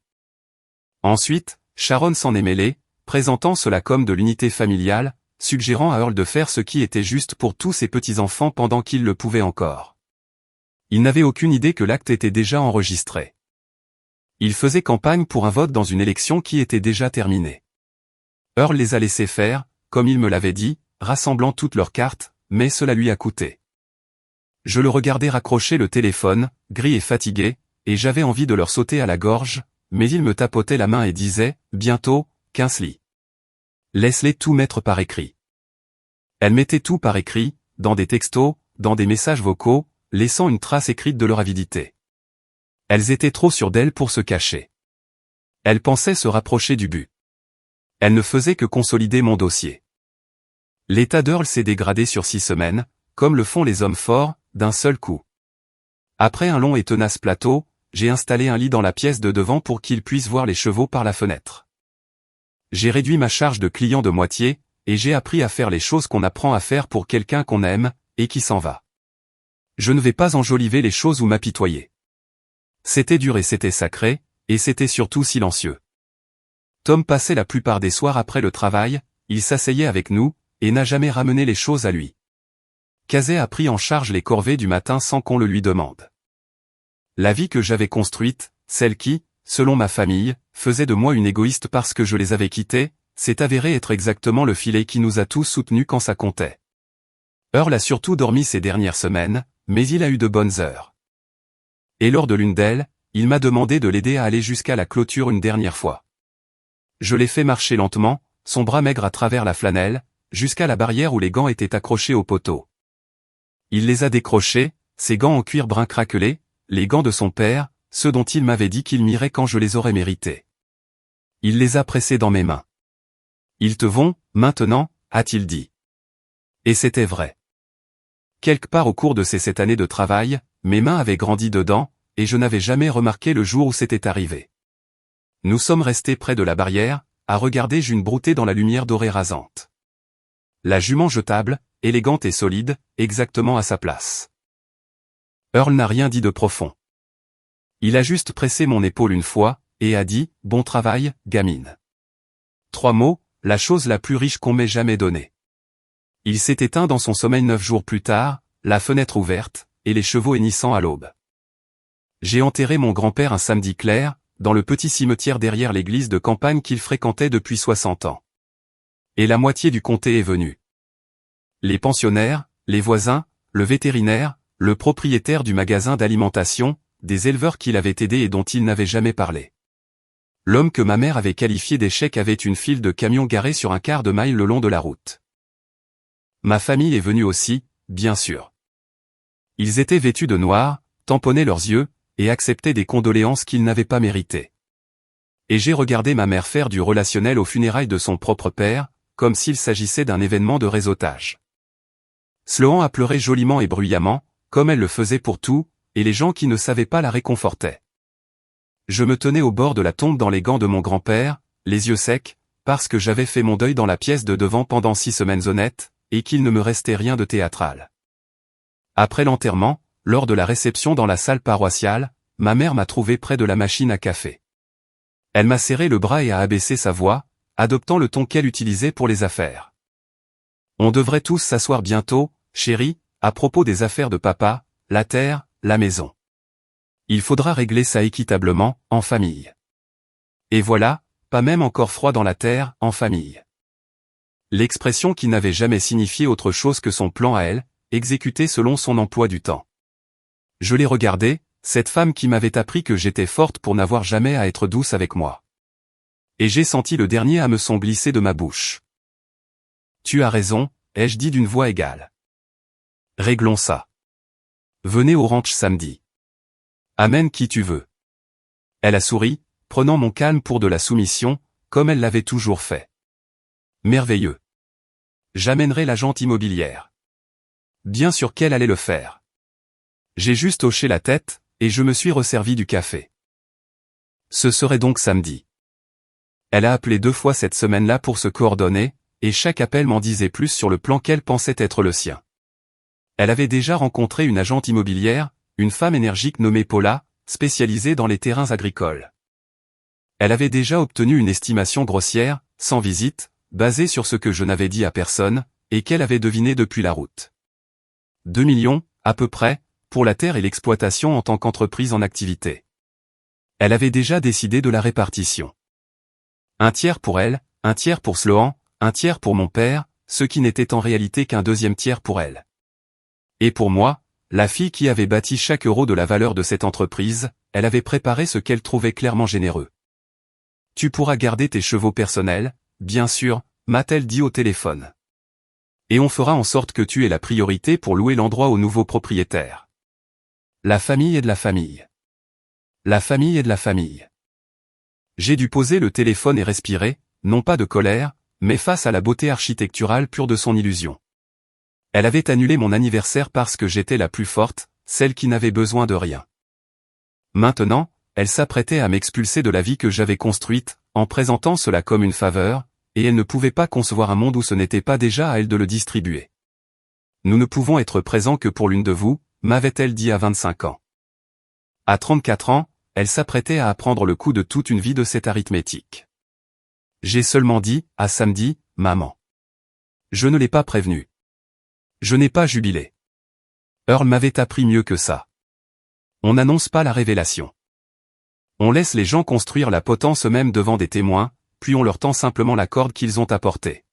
Ensuite, Sharon s'en est mêlée, présentant cela comme de l'unité familiale, suggérant à Earl de faire ce qui était juste pour tous ses petits-enfants pendant qu'il le pouvait encore. Il n'avait aucune idée que l'acte était déjà enregistré. Il faisait campagne pour un vote dans une élection qui était déjà terminée. Earl les a laissés faire, comme il me l'avait dit, rassemblant toutes leurs cartes, mais cela lui a coûté. Je le regardais raccrocher le téléphone, gris et fatigué, et j'avais envie de leur sauter à la gorge, mais il me tapotait la main et disait, bientôt, Kingsley. Laisse-les tout mettre par écrit. Elle mettait tout par écrit, dans des textos, dans des messages vocaux, laissant une trace écrite de leur avidité. Elles étaient trop sûres d'elles pour se cacher. Elles pensaient se rapprocher du but. Elles ne faisaient que consolider mon dossier. L'état d'Earl s'est dégradé sur 6 semaines, comme le font les hommes forts, d'un seul coup. Après un long et tenace plateau, j'ai installé un lit dans la pièce de devant pour qu'ils puissent voir les chevaux par la fenêtre. J'ai réduit ma charge de client de moitié, et j'ai appris à faire les choses qu'on apprend à faire pour quelqu'un qu'on aime, et qui s'en va. Je ne vais pas enjoliver les choses ou m'apitoyer. C'était dur et c'était sacré, et c'était surtout silencieux. Tom passait la plupart des soirs après le travail, il s'asseyait avec nous, et n'a jamais ramené les choses à lui. Casey a pris en charge les corvées du matin sans qu'on le lui demande. La vie que j'avais construite, celle qui, selon ma famille, faisait de moi une égoïste parce que je les avais quittés, s'est avérée être exactement le filet qui nous a tous soutenus quand ça comptait. Earl a surtout dormi ces dernières semaines, mais il a eu de bonnes heures. Et lors de l'une d'elles, il m'a demandé de l'aider à aller jusqu'à la clôture une dernière fois. Je l'ai fait marcher lentement, son bras maigre à travers la flanelle, jusqu'à la barrière où les gants étaient accrochés au poteau. Il les a décrochés, ses gants en cuir brun craquelé, les gants de son père, ceux dont il m'avait dit qu'ils m'iraient quand je les aurais mérités. Il les a pressés dans mes mains. Ils te vont, maintenant, a-t-il dit. Et c'était vrai. Quelque part au cours de ces 7 années de travail, mes mains avaient grandi dedans, et je n'avais jamais remarqué le jour où c'était arrivé. Nous sommes restés près de la barrière, à regarder June brouter dans la lumière dorée rasante. La jument jetable, élégante et solide, exactement à sa place. Earl n'a rien dit de profond. Il a juste pressé mon épaule une fois, et a dit « Bon travail, gamine ». 3 mots, la chose la plus riche qu'on m'ait jamais donnée. Il s'est éteint dans son sommeil 9 jours plus tard, la fenêtre ouverte, et les chevaux hennissant à l'aube. J'ai enterré mon grand-père un samedi clair, dans le petit cimetière derrière l'église de campagne qu'il fréquentait depuis 60 ans. Et la moitié du comté est venue. Les pensionnaires, les voisins, le vétérinaire, le propriétaire du magasin d'alimentation, des éleveurs qu'il avait aidés et dont il n'avait jamais parlé. L'homme que ma mère avait qualifié d'échec avait une file de camions garés sur un quart de mile le long de la route. Ma famille est venue aussi, bien sûr. Ils étaient vêtus de noir, tamponnaient leurs yeux, et acceptaient des condoléances qu'ils n'avaient pas méritées. Et j'ai regardé ma mère faire du relationnel aux funérailles de son propre père, comme s'il s'agissait d'un événement de réseautage. Sloan a pleuré joliment et bruyamment, comme elle le faisait pour tout, et les gens qui ne savaient pas la réconfortaient. Je me tenais au bord de la tombe dans les gants de mon grand-père, les yeux secs, parce que j'avais fait mon deuil dans la pièce de devant pendant 6 semaines honnêtes, et qu'il ne me restait rien de théâtral. Après l'enterrement, lors de la réception dans la salle paroissiale, ma mère m'a trouvé près de la machine à café. Elle m'a serré le bras et a abaissé sa voix, adoptant le ton qu'elle utilisait pour les affaires. On devrait tous s'asseoir bientôt, chérie, à propos des affaires de papa, la terre, la maison. Il faudra régler ça équitablement, en famille. Et voilà, pas même encore froid dans la terre, en famille. L'expression qui n'avait jamais signifié autre chose que son plan à elle, exécuté selon son emploi du temps. Je l'ai regardée, cette femme qui m'avait appris que j'étais forte pour n'avoir jamais à être douce avec moi. Et j'ai senti le dernier hameçon glisser de ma bouche. Tu as raison, ai-je dit d'une voix égale. Réglons ça. Venez au ranch samedi. Amène qui tu veux. Elle a souri, prenant mon calme pour de la soumission, comme elle l'avait toujours fait. Merveilleux. J'amènerai l'agente immobilière. Bien sûr qu'elle allait le faire. J'ai juste hoché la tête, et je me suis resservi du café. Ce serait donc samedi. Elle a appelé 2 fois cette semaine-là pour se coordonner, et chaque appel m'en disait plus sur le plan qu'elle pensait être le sien. Elle avait déjà rencontré une agente immobilière, une femme énergique nommée Paula, spécialisée dans les terrains agricoles. Elle avait déjà obtenu une estimation grossière, sans visite, basée sur ce que je n'avais dit à personne, et qu'elle avait deviné depuis la route. 2 millions, à peu près, pour la terre et l'exploitation en tant qu'entreprise en activité. Elle avait déjà décidé de la répartition. 1 tiers pour elle, 1 tiers pour Sloan, 1 tiers pour mon père, ce qui n'était en réalité qu'un 2e tiers pour elle. Et pour moi, la fille qui avait bâti chaque euro de la valeur de cette entreprise, elle avait préparé ce qu'elle trouvait clairement généreux. Tu pourras garder tes chevaux personnels, bien sûr, m'a-t-elle dit au téléphone. Et on fera en sorte que tu aies la priorité pour louer l'endroit au nouveau propriétaire. La famille est de la famille. La famille est de la famille. J'ai dû poser le téléphone et respirer, non pas de colère, mais face à la beauté architecturale pure de son illusion. Elle avait annulé mon anniversaire parce que j'étais la plus forte, celle qui n'avait besoin de rien. Maintenant, elle s'apprêtait à m'expulser de la vie que j'avais construite, en présentant cela comme une faveur, et elle ne pouvait pas concevoir un monde où ce n'était pas déjà à elle de le distribuer. Nous ne pouvons être présents que pour l'une de vous, m'avait-elle dit à 25 ans. À 34 ans, elle s'apprêtait à apprendre le coup de toute une vie de cette arithmétique. J'ai seulement dit, à samedi, maman. Je ne l'ai pas prévenue. Je n'ai pas jubilé. Earl m'avait appris mieux que ça. On n'annonce pas la révélation. On laisse les gens construire la potence eux-mêmes devant des témoins, puis on leur tend simplement la corde qu'ils ont apportée.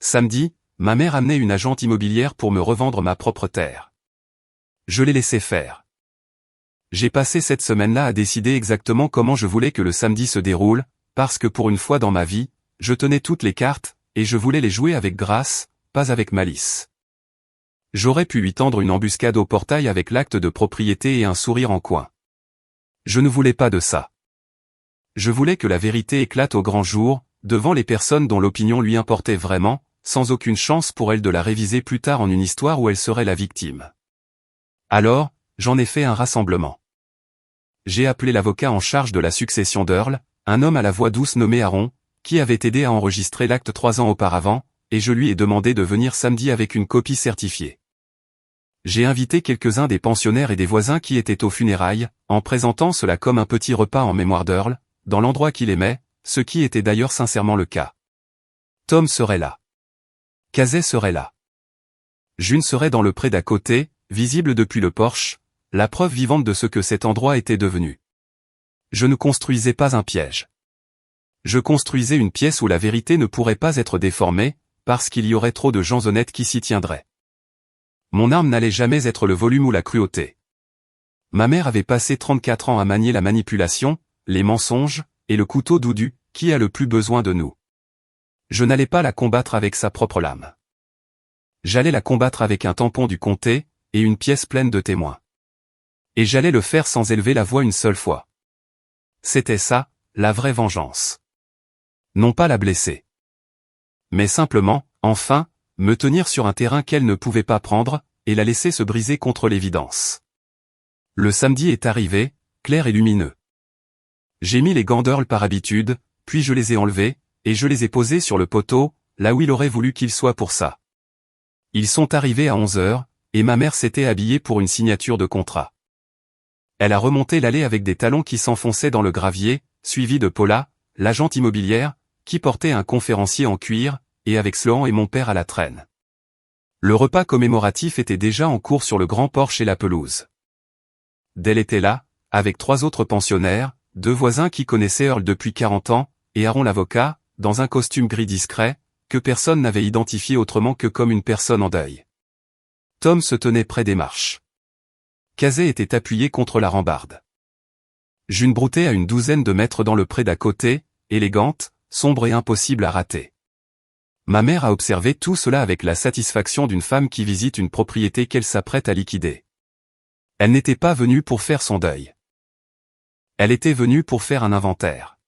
Samedi, ma mère amenait une agente immobilière pour me revendre ma propre terre. Je l'ai laissé faire. J'ai passé cette semaine-là à décider exactement comment je voulais que le samedi se déroule, parce que pour une fois dans ma vie, je tenais toutes les cartes, et je voulais les jouer avec grâce, pas avec malice. J'aurais pu lui tendre une embuscade au portail avec l'acte de propriété et un sourire en coin. Je ne voulais pas de ça. Je voulais que la vérité éclate au grand jour, devant les personnes dont l'opinion lui importait vraiment, sans aucune chance pour elle de la réviser plus tard en une histoire où elle serait la victime. Alors, j'en ai fait un rassemblement. J'ai appelé l'avocat en charge de la succession d'Earl, un homme à la voix douce nommé Aaron, qui avait aidé à enregistrer l'acte 3 ans auparavant, et je lui ai demandé de venir samedi avec une copie certifiée. J'ai invité quelques-uns des pensionnaires et des voisins qui étaient aux funérailles, en présentant cela comme un petit repas en mémoire d'Earl, dans l'endroit qu'il aimait, ce qui était d'ailleurs sincèrement le cas. Tom serait là. Casey serait là. June serait dans le pré d'à côté, visible depuis le porche, la preuve vivante de ce que cet endroit était devenu. Je ne construisais pas un piège. Je construisais une pièce où la vérité ne pourrait pas être déformée, parce qu'il y aurait trop de gens honnêtes qui s'y tiendraient. Mon arme n'allait jamais être le volume ou la cruauté. Ma mère avait passé 34 ans à manier la manipulation, les mensonges, et le couteau doudu, qui a le plus besoin de nous. Je n'allais pas la combattre avec sa propre lame. J'allais la combattre avec un tampon du comté, et une pièce pleine de témoins. Et j'allais le faire sans élever la voix une seule fois. C'était ça, la vraie vengeance. Non pas la blesser. Mais simplement, enfin, me tenir sur un terrain qu'elle ne pouvait pas prendre, et la laisser se briser contre l'évidence. Le samedi est arrivé, clair et lumineux. J'ai mis les gants d'Earl par habitude, puis je les ai enlevés, et je les ai posés sur le poteau, là où il aurait voulu qu'ils soient pour ça. Ils sont arrivés à 11 heures, et ma mère s'était habillée pour une signature de contrat. Elle a remonté l'allée avec des talons qui s'enfonçaient dans le gravier, suivie de Paula, l'agente immobilière, qui portait un conférencier en cuir, et avec Sloan et mon père à la traîne. Le repas commémoratif était déjà en cours sur le grand porche et la pelouse. Dell était là, avec 3 autres pensionnaires, 2 voisins qui connaissaient Earl depuis 40 ans, et Aaron l'avocat, dans un costume gris discret, que personne n'avait identifié autrement que comme une personne en deuil. Tom se tenait près des marches. Casey était appuyé contre la rambarde. June broutait à une douzaine de mètres dans le pré d'à côté, élégante, sombre et impossible à rater. Ma mère a observé tout cela avec la satisfaction d'une femme qui visite une propriété qu'elle s'apprête à liquider. Elle n'était pas venue pour faire son deuil. Elle était venue pour faire un inventaire.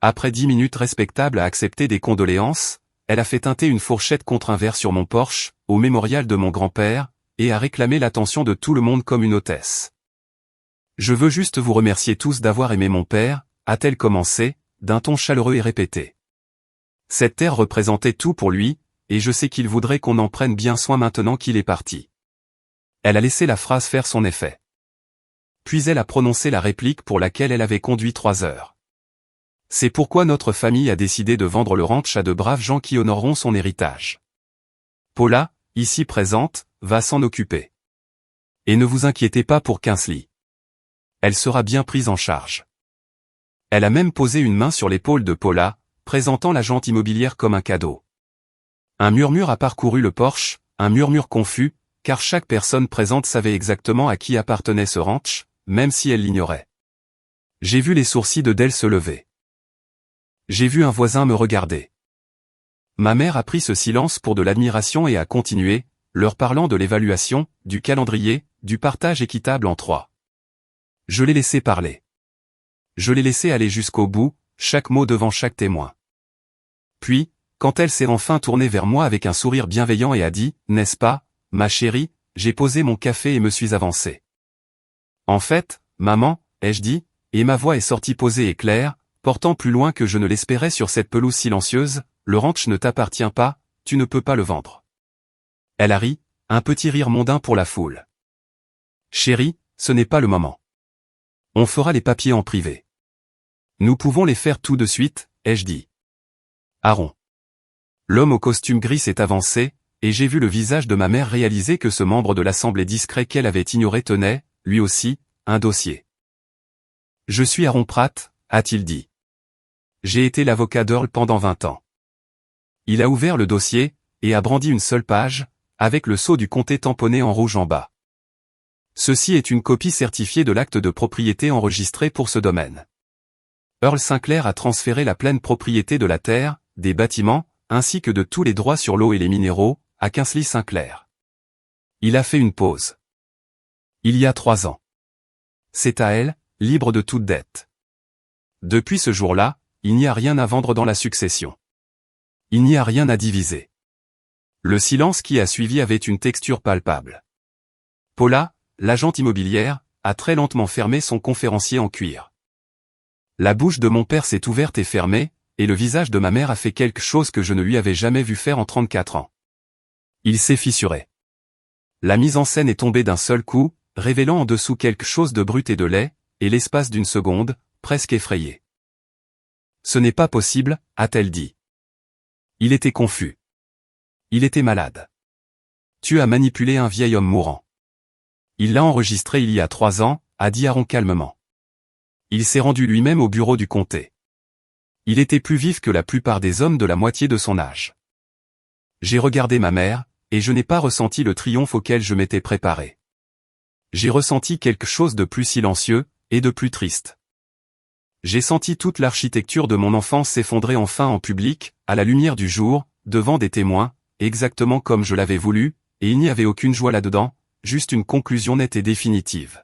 Après 10 minutes respectables à accepter des condoléances, elle a fait teinter une fourchette contre un verre sur mon porche, au mémorial de mon grand-père, et a réclamé l'attention de tout le monde comme une hôtesse. Je veux juste vous remercier tous d'avoir aimé mon père, a-t-elle commencé, d'un ton chaleureux et répété. Cette terre représentait tout pour lui, et je sais qu'il voudrait qu'on en prenne bien soin maintenant qu'il est parti. Elle a laissé la phrase faire son effet. Puis elle a prononcé la réplique pour laquelle elle avait conduit 3 heures. C'est pourquoi notre famille a décidé de vendre le ranch à de braves gens qui honoreront son héritage. Paula, ici présente, va s'en occuper. Et ne vous inquiétez pas pour Kingsley. Elle sera bien prise en charge. Elle a même posé une main sur l'épaule de Paula, présentant l'agente immobilière comme un cadeau. Un murmure a parcouru le porche, un murmure confus, car chaque personne présente savait exactement à qui appartenait ce ranch, même si elle l'ignorait. J'ai vu les sourcils de Dell se lever. J'ai vu un voisin me regarder. Ma mère a pris ce silence pour de l'admiration et a continué, leur parlant de l'évaluation, du calendrier, du partage équitable en 3. Je l'ai laissé parler. Je l'ai laissé aller jusqu'au bout, chaque mot devant chaque témoin. Puis, quand elle s'est enfin tournée vers moi avec un sourire bienveillant et a dit, « N'est-ce pas, ma chérie ?» j'ai posé mon café et me suis avancé. « En fait, maman, ai-je dit, et ma voix est sortie posée et claire, portant plus loin que je ne l'espérais sur cette pelouse silencieuse, le ranch ne t'appartient pas, tu ne peux pas le vendre. » Elle a ri, un petit rire mondain pour la foule. « Chérie, ce n'est pas le moment. On fera les papiers en privé. Nous pouvons les faire tout de suite, ai-je dit. Aaron. L'homme au costume gris s'est avancé, et j'ai vu le visage de ma mère réaliser que ce membre de l'assemblée discret qu'elle avait ignoré tenait, lui aussi, un dossier. Je suis Aaron Pratt, a-t-il dit. J'ai été l'avocat d'Earl pendant 20 ans. Il a ouvert le dossier, et a brandi une seule page, avec le sceau du comté tamponné en rouge en bas. Ceci est une copie certifiée de l'acte de propriété enregistré pour ce domaine. Earl Sinclair a transféré la pleine propriété de la terre, des bâtiments, ainsi que de tous les droits sur l'eau et les minéraux, à Kingsley Sinclair. Il a fait une pause. Il y a 3 ans. C'est à elle, libre de toute dette. Depuis ce jour-là, il n'y a rien à vendre dans la succession. Il n'y a rien à diviser. Le silence qui a suivi avait une texture palpable. Paula, l'agente immobilière, a très lentement fermé son conférencier en cuir. La bouche de mon père s'est ouverte et fermée, et le visage de ma mère a fait quelque chose que je ne lui avais jamais vu faire en 34 ans. Il s'est fissuré. La mise en scène est tombée d'un seul coup, révélant en dessous quelque chose de brut et de laid, et l'espace d'une seconde, presque effrayé. Ce n'est pas possible, a-t-elle dit. Il était confus. Il était malade. Tu as manipulé un vieil homme mourant. Il l'a enregistré il y a 3 ans, a dit Aaron calmement. Il s'est rendu lui-même au bureau du comté. Il était plus vif que la plupart des hommes de la moitié de son âge. J'ai regardé ma mère, et je n'ai pas ressenti le triomphe auquel je m'étais préparé. J'ai ressenti quelque chose de plus silencieux, et de plus triste. J'ai senti toute l'architecture de mon enfance s'effondrer enfin en public, à la lumière du jour, devant des témoins, exactement comme je l'avais voulu, et il n'y avait aucune joie là-dedans, juste une conclusion nette et définitive.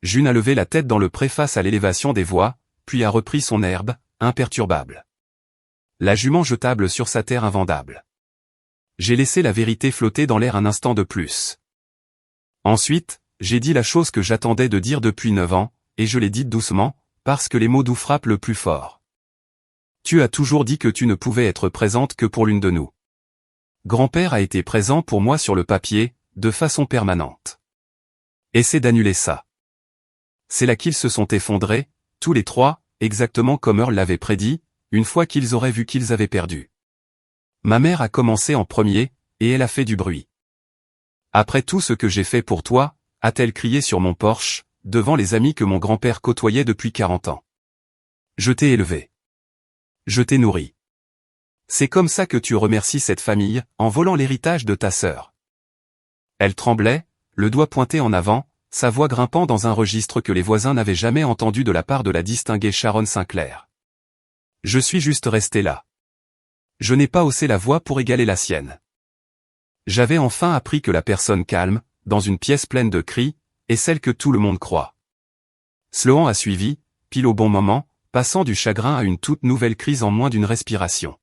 June a levé la tête dans le préface à l'élévation des voix, puis a repris son herbe, imperturbable. La jument jetable sur sa terre invendable. J'ai laissé la vérité flotter dans l'air un instant de plus. Ensuite, j'ai dit la chose que j'attendais de dire depuis 9 ans, et je l'ai dite doucement, parce que les mots doux frappent le plus fort. Tu as toujours dit que tu ne pouvais être présente que pour l'une de nous. Grand-père a été présent pour moi sur le papier, de façon permanente. Essaie d'annuler ça. C'est là qu'ils se sont effondrés, tous les 3, exactement comme Earl l'avait prédit, une fois qu'ils auraient vu qu'ils avaient perdu. Ma mère a commencé en premier, et elle a fait du bruit. Après tout ce que j'ai fait pour toi, a-t-elle crié sur mon porche, devant les amis que mon grand-père côtoyait depuis 40 ans. Je t'ai élevé. Je t'ai nourri. C'est comme ça que tu remercies cette famille, en volant l'héritage de ta sœur. Elle tremblait, le doigt pointé en avant, sa voix grimpant dans un registre que les voisins n'avaient jamais entendu de la part de la distinguée Sharon Sinclair. Je suis juste resté là. Je n'ai pas haussé la voix pour égaler la sienne. J'avais enfin appris que la personne calme, dans une pièce pleine de cris, est celle que tout le monde croit. Sloan a suivi, pile au bon moment, passant du chagrin à une toute nouvelle crise en moins d'une respiration.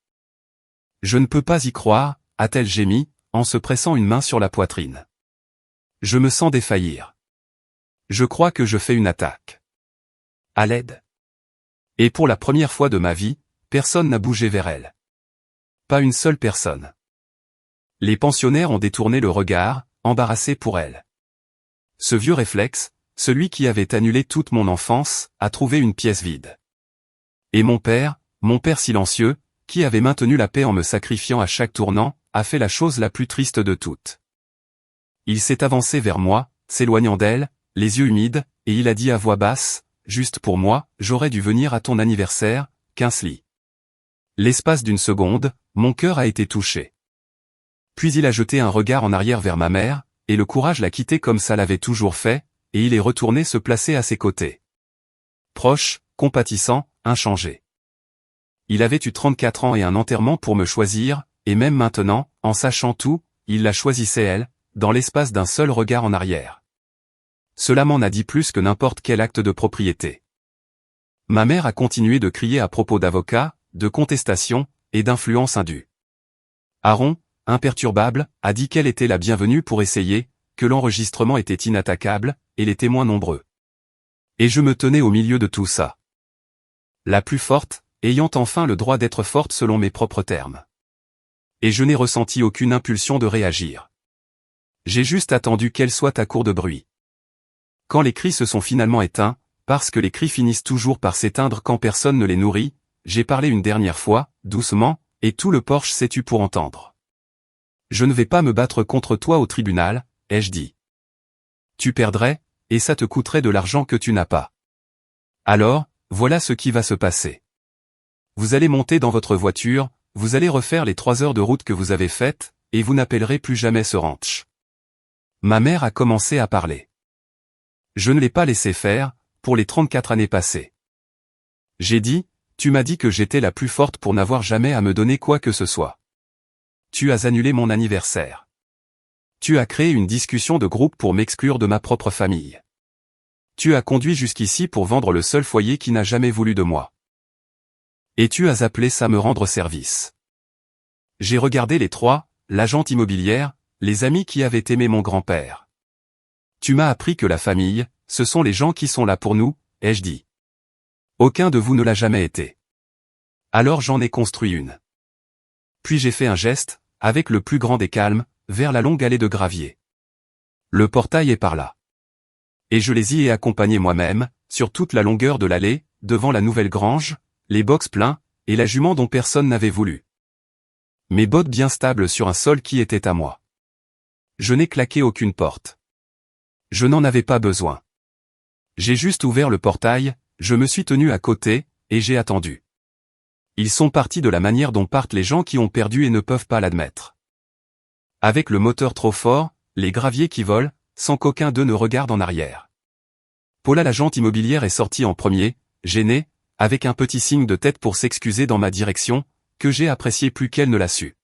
Je ne peux pas y croire, a-t-elle gémi, en se pressant une main sur la poitrine. Je me sens défaillir. Je crois que je fais une attaque. À l'aide. Et pour la première fois de ma vie, personne n'a bougé vers elle. Pas une seule personne. Les pensionnaires ont détourné le regard, embarrassés pour elle. Ce vieux réflexe, celui qui avait annulé toute mon enfance, a trouvé une pièce vide. Et mon père silencieux, qui avait maintenu la paix en me sacrifiant à chaque tournant, a fait la chose la plus triste de toutes. Il s'est avancé vers moi, s'éloignant d'elle, les yeux humides, et il a dit à voix basse, « Juste pour moi, j'aurais dû venir à ton anniversaire, Kingsley. » L'espace d'une seconde, mon cœur a été touché. Puis il a jeté un regard en arrière vers ma mère, et le courage l'a quitté comme ça l'avait toujours fait, et il est retourné se placer à ses côtés. Proche, compatissant, inchangé. Il avait eu 34 ans et un enterrement pour me choisir, et même maintenant, en sachant tout, il la choisissait elle, dans l'espace d'un seul regard en arrière. Cela m'en a dit plus que n'importe quel acte de propriété. Ma mère a continué de crier à propos d'avocats, de contestation, et d'influence indue. Aaron, imperturbable, a dit qu'elle était la bienvenue pour essayer, que l'enregistrement était inattaquable, et les témoins nombreux. Et je me tenais au milieu de tout ça. La plus forte, ayant enfin le droit d'être forte selon mes propres termes. Et je n'ai ressenti aucune impulsion de réagir. J'ai juste attendu qu'elle soit à court de bruit. Quand les cris se sont finalement éteints, parce que les cris finissent toujours par s'éteindre quand personne ne les nourrit, j'ai parlé une dernière fois, doucement, et tout le porche s'est tu pour entendre. Je ne vais pas me battre contre toi au tribunal, ai-je dit. Tu perdrais, et ça te coûterait de l'argent que tu n'as pas. Alors, voilà ce qui va se passer. Vous allez monter dans votre voiture, vous allez refaire les 3 heures de route que vous avez faites, et vous n'appellerez plus jamais ce ranch. Ma mère a commencé à parler. Je ne l'ai pas laissé faire, pour les 34 années passées. J'ai dit, tu m'as dit que j'étais la plus forte pour n'avoir jamais à me donner quoi que ce soit. Tu as annulé mon anniversaire. Tu as créé une discussion de groupe pour m'exclure de ma propre famille. Tu as conduit jusqu'ici pour vendre le seul foyer qui n'a jamais voulu de moi. Et tu as appelé ça me rendre service. J'ai regardé les trois, l'agente immobilière, les amis qui avaient aimé mon grand-père. Tu m'as appris que la famille, ce sont les gens qui sont là pour nous, ai-je dit. Aucun de vous ne l'a jamais été. Alors j'en ai construit une. Puis j'ai fait un geste, avec le plus grand des calmes, vers la longue allée de gravier. Le portail est par là. Et je les y ai accompagnés moi-même, sur toute la longueur de l'allée, devant la nouvelle grange, les box pleins, et la jument dont personne n'avait voulu. Mes bottes bien stables sur un sol qui était à moi. Je n'ai claqué aucune porte. Je n'en avais pas besoin. J'ai juste ouvert le portail, je me suis tenu à côté, et j'ai attendu. Ils sont partis de la manière dont partent les gens qui ont perdu et ne peuvent pas l'admettre. Avec le moteur trop fort, les graviers qui volent, sans qu'aucun d'eux ne regarde en arrière. Paula l'agente immobilière est sortie en premier, gênée, avec un petit signe de tête pour s'excuser dans ma direction, que j'ai apprécié plus qu'elle ne l'a su.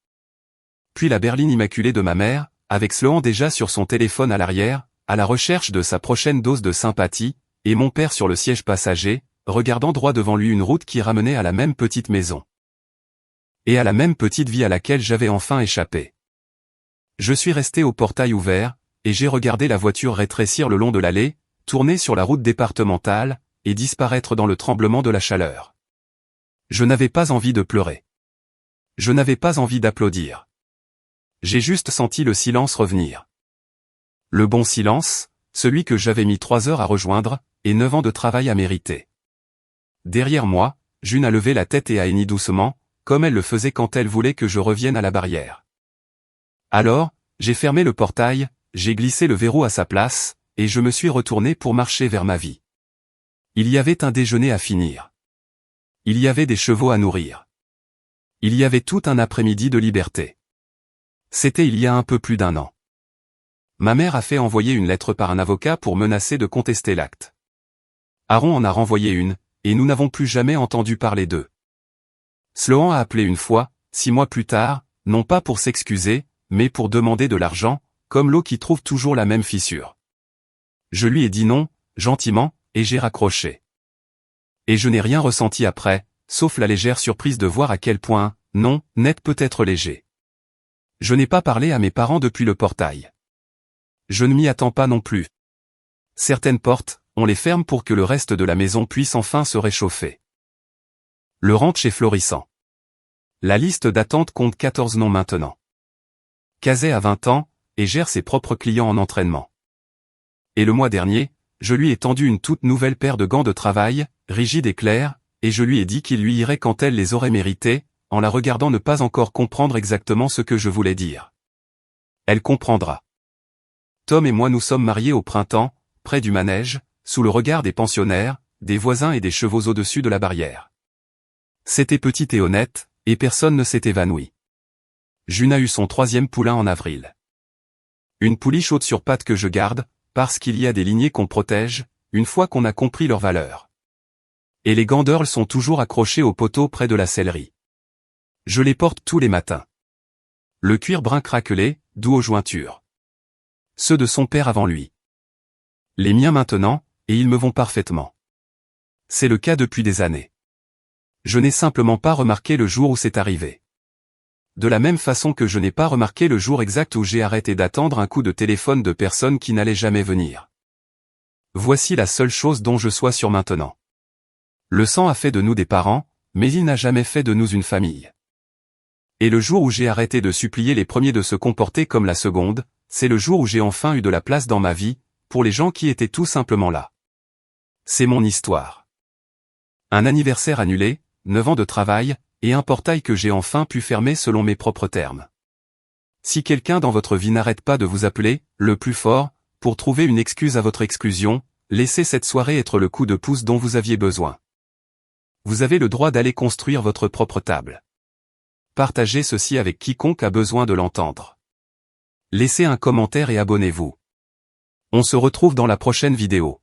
Puis la berline immaculée de ma mère, avec Sloan déjà sur son téléphone à l'arrière, à la recherche de sa prochaine dose de sympathie, et mon père sur le siège passager, regardant droit devant lui une route qui ramenait à la même petite maison. Et à la même petite vie à laquelle j'avais enfin échappé. Je suis resté au portail ouvert, et j'ai regardé la voiture rétrécir le long de l'allée, tourner sur la route départementale, et disparaître dans le tremblement de la chaleur. Je n'avais pas envie de pleurer. Je n'avais pas envie d'applaudir. J'ai juste senti le silence revenir. Le bon silence, celui que j'avais mis 3 heures à rejoindre, et 9 ans de travail à mériter. Derrière moi, June a levé la tête et a henni doucement, comme elle le faisait quand elle voulait que je revienne à la barrière. Alors, j'ai fermé le portail, j'ai glissé le verrou à sa place, et je me suis retourné pour marcher vers ma vie. Il y avait un déjeuner à finir. Il y avait des chevaux à nourrir. Il y avait tout un après-midi de liberté. C'était il y a un peu plus d'1 an. Ma mère a fait envoyer une lettre par un avocat pour menacer de contester l'acte. Aaron en a renvoyé une, et nous n'avons plus jamais entendu parler d'eux. Sloan a appelé une fois, 6 mois plus tard, non pas pour s'excuser, mais pour demander de l'argent, comme l'eau qui trouve toujours la même fissure. Je lui ai dit non, gentiment, et j'ai raccroché. Et je n'ai rien ressenti après, sauf la légère surprise de voir à quel point, non, net peut être léger. Je n'ai pas parlé à mes parents depuis le portail. Je ne m'y attends pas non plus. Certaines portes, on les ferme pour que le reste de la maison puisse enfin se réchauffer. Le ranch est florissant. La liste d'attente compte 14 noms maintenant. Kazé a 20 ans, et gère ses propres clients en entraînement. Et le mois dernier, je lui ai tendu une toute nouvelle paire de gants de travail, rigides et clairs, et je lui ai dit qu'il lui irait quand elle les aurait mérités, en la regardant ne pas encore comprendre exactement ce que je voulais dire. Elle comprendra. Tom et moi nous sommes mariés au printemps, près du manège, sous le regard des pensionnaires, des voisins et des chevaux au-dessus de la barrière. C'était petit et honnête, et personne ne s'est évanoui. June a eu son 3e poulain en avril. Une pouliche haute sur pattes que je garde, parce qu'il y a des lignées qu'on protège, une fois qu'on a compris leur valeur. Et les ganderles sont toujours accrochés au poteau près de la sellerie. Je les porte tous les matins. Le cuir brun craquelé, doux aux jointures. Ceux de son père avant lui. Les miens maintenant, et ils me vont parfaitement. C'est le cas depuis des années. Je n'ai simplement pas remarqué le jour où c'est arrivé. De la même façon que je n'ai pas remarqué le jour exact où j'ai arrêté d'attendre un coup de téléphone de personne qui n'allait jamais venir. Voici la seule chose dont je sois sûr maintenant. Le sang a fait de nous des parents, mais il n'a jamais fait de nous une famille. Et le jour où j'ai arrêté de supplier les premiers de se comporter comme la seconde, c'est le jour où j'ai enfin eu de la place dans ma vie, pour les gens qui étaient tout simplement là. C'est mon histoire. Un anniversaire annulé, 9 ans de travail, et un portail que j'ai enfin pu fermer selon mes propres termes. Si quelqu'un dans votre vie n'arrête pas de vous appeler, le plus fort, pour trouver une excuse à votre exclusion, laissez cette soirée être le coup de pouce dont vous aviez besoin. Vous avez le droit d'aller construire votre propre table. Partagez ceci avec quiconque a besoin de l'entendre. Laissez un commentaire et abonnez-vous. On se retrouve dans la prochaine vidéo.